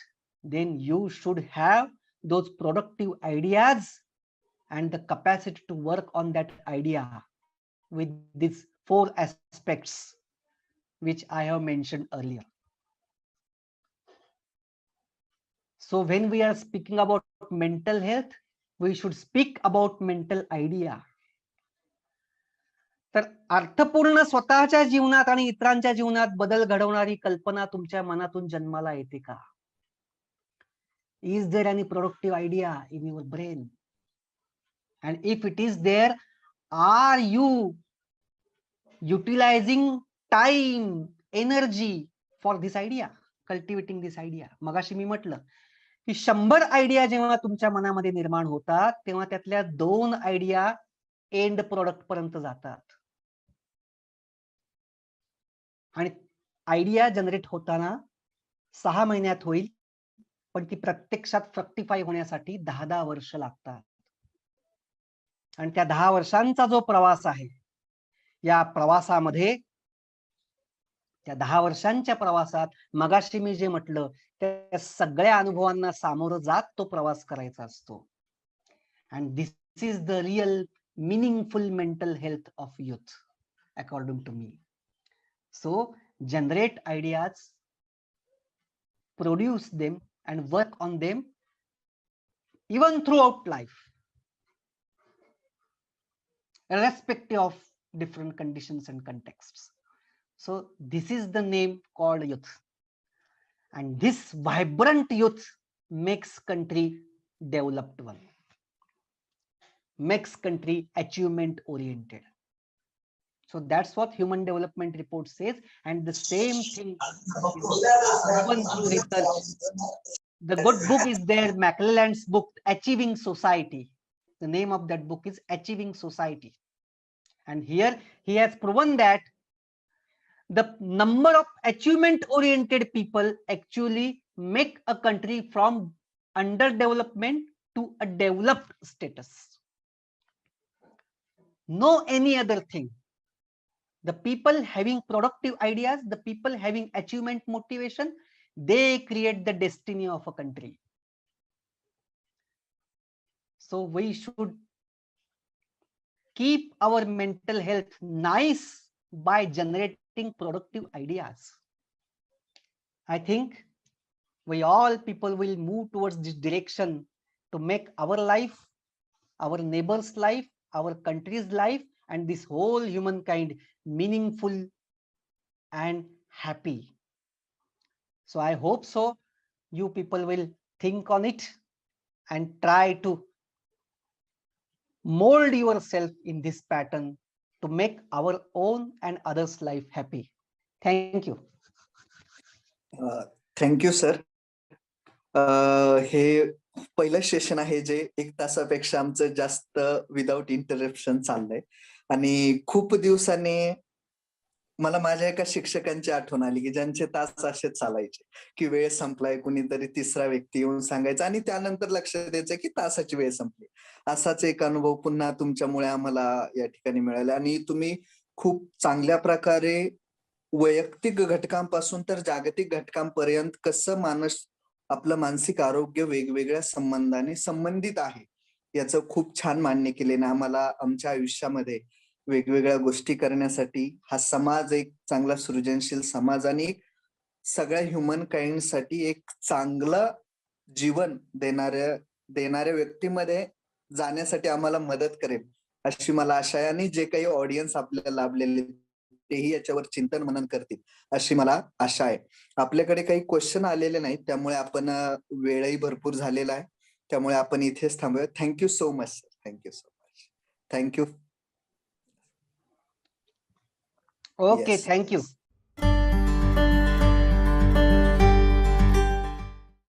then you should have those productive ideas and the capacity to work on that idea with these 4 aspects which I have mentioned earlier. So when we are speaking about mental health, we should speak about mental idea. तर अर्थपूर्ण स्वतःच्या जीवनात आणि इतरांच्या जीवनात बदल घडवणारी कल्पना तुमच्या मनातून जन्माला येते का? Is there any productive idea in your brain? And if it is there, are you utilizing time, energy for this idea, cultivating this idea? मगाशी मी म्हटलं की 100 आयडिया जेव्हा तुमच्या मनामध्ये निर्माण होतात तेव्हा त्यातल्या 2 आयडिया एंड प्रोडक्ट पर्यंत जातात. आणि आयडिया जनरेट होताना 6 महिन्यात होईल, पण ती प्रत्यक्षात फ्रक्टिफाय होण्यासाठी 10 वर्ष लागतात. आणि त्या 10 वर्षांचा जो प्रवास आहे, या प्रवासामध्ये, त्या 10 वर्षांच्या प्रवासात मगाशी मी जे म्हटलं त्या सगळ्या अनुभवांना सामोरं जात तो प्रवास करायचा असतो. And this is the real meaningful mental health of youth, according to me. So generate ideas, produce them and work on them even throughout life, irrespective of different conditions and contexts. So this is the name called youth, and this vibrant youth makes country developed one, makes country achievement oriented. So that's what Human Development Report says, and the same thing is proven through research. The good book is there, McClelland's book, Achieving Society. The name of that book is Achieving Society. And here he has proven that the number of achievement oriented people actually make a country from underdevelopment to a developed status. No any other thing. The people having productive ideas, the people having achievement motivation, they create the destiny of a country. So we should keep our mental health nice by generating productive ideas. I think we all people will move towards this direction to make our life, our neighbor's life, our country's life, and this whole humankind meaningful and happy. So I hope so you people will think on it and try to mold yourself in this pattern to make our own and others' life happy. Thank you. Thank you, sir. हे पहिलं session आहे जे 1 तासापेक्षा आमचं जास्त without interruption चाललंय, आणि खूप दिवसांनी मला माझ्या एका शिक्षकांची आठवण आली की ज्यांचे तास असेच चालायचे की वेळ संपलाय, कुणीतरी तिसरा व्यक्ती येऊन सांगायचा आणि त्यानंतर लक्ष द्यायचं की तासाची वेळ संपली. असाच एक अनुभव पुन्हा तुमच्यामुळे आम्हाला या ठिकाणी मिळाला, आणि तुम्ही खूप चांगल्या प्रकारे वैयक्तिक घटकांपासून तर जागतिक घटकांपर्यंत कसं आपलं मानसिक आरोग्य वेगवेगळ्या संबंधाने संबंधित आहे याचं खूप छान मान्य केले. आम्हाला आमच्या आयुष्यामध्ये वेगवेगळ्या गोष्टी करण्यासाठी हा समाज एक चांगला सृजनशील समाज आणि सगळ्या ह्युमन काइंड साठी एक चांगलं जीवन देणाऱ्या व्यक्तीमध्ये जाण्यासाठी आम्हाला मदत करेल अशी मला आशा आहे, आणि जे काही ऑडियन्स आपल्याला लाभलेले तेही याच्यावर चिंतन मनन करतील अशी मला आशा आहे. आपल्याकडे काही क्वेश्चन आलेले नाहीत, त्यामुळे आपण वेळही भरपूर झालेला आहे, त्यामुळे आपण इथेच थांबूया. Thank you so much sir. Thank you so much. Thank you. Okay, thank you.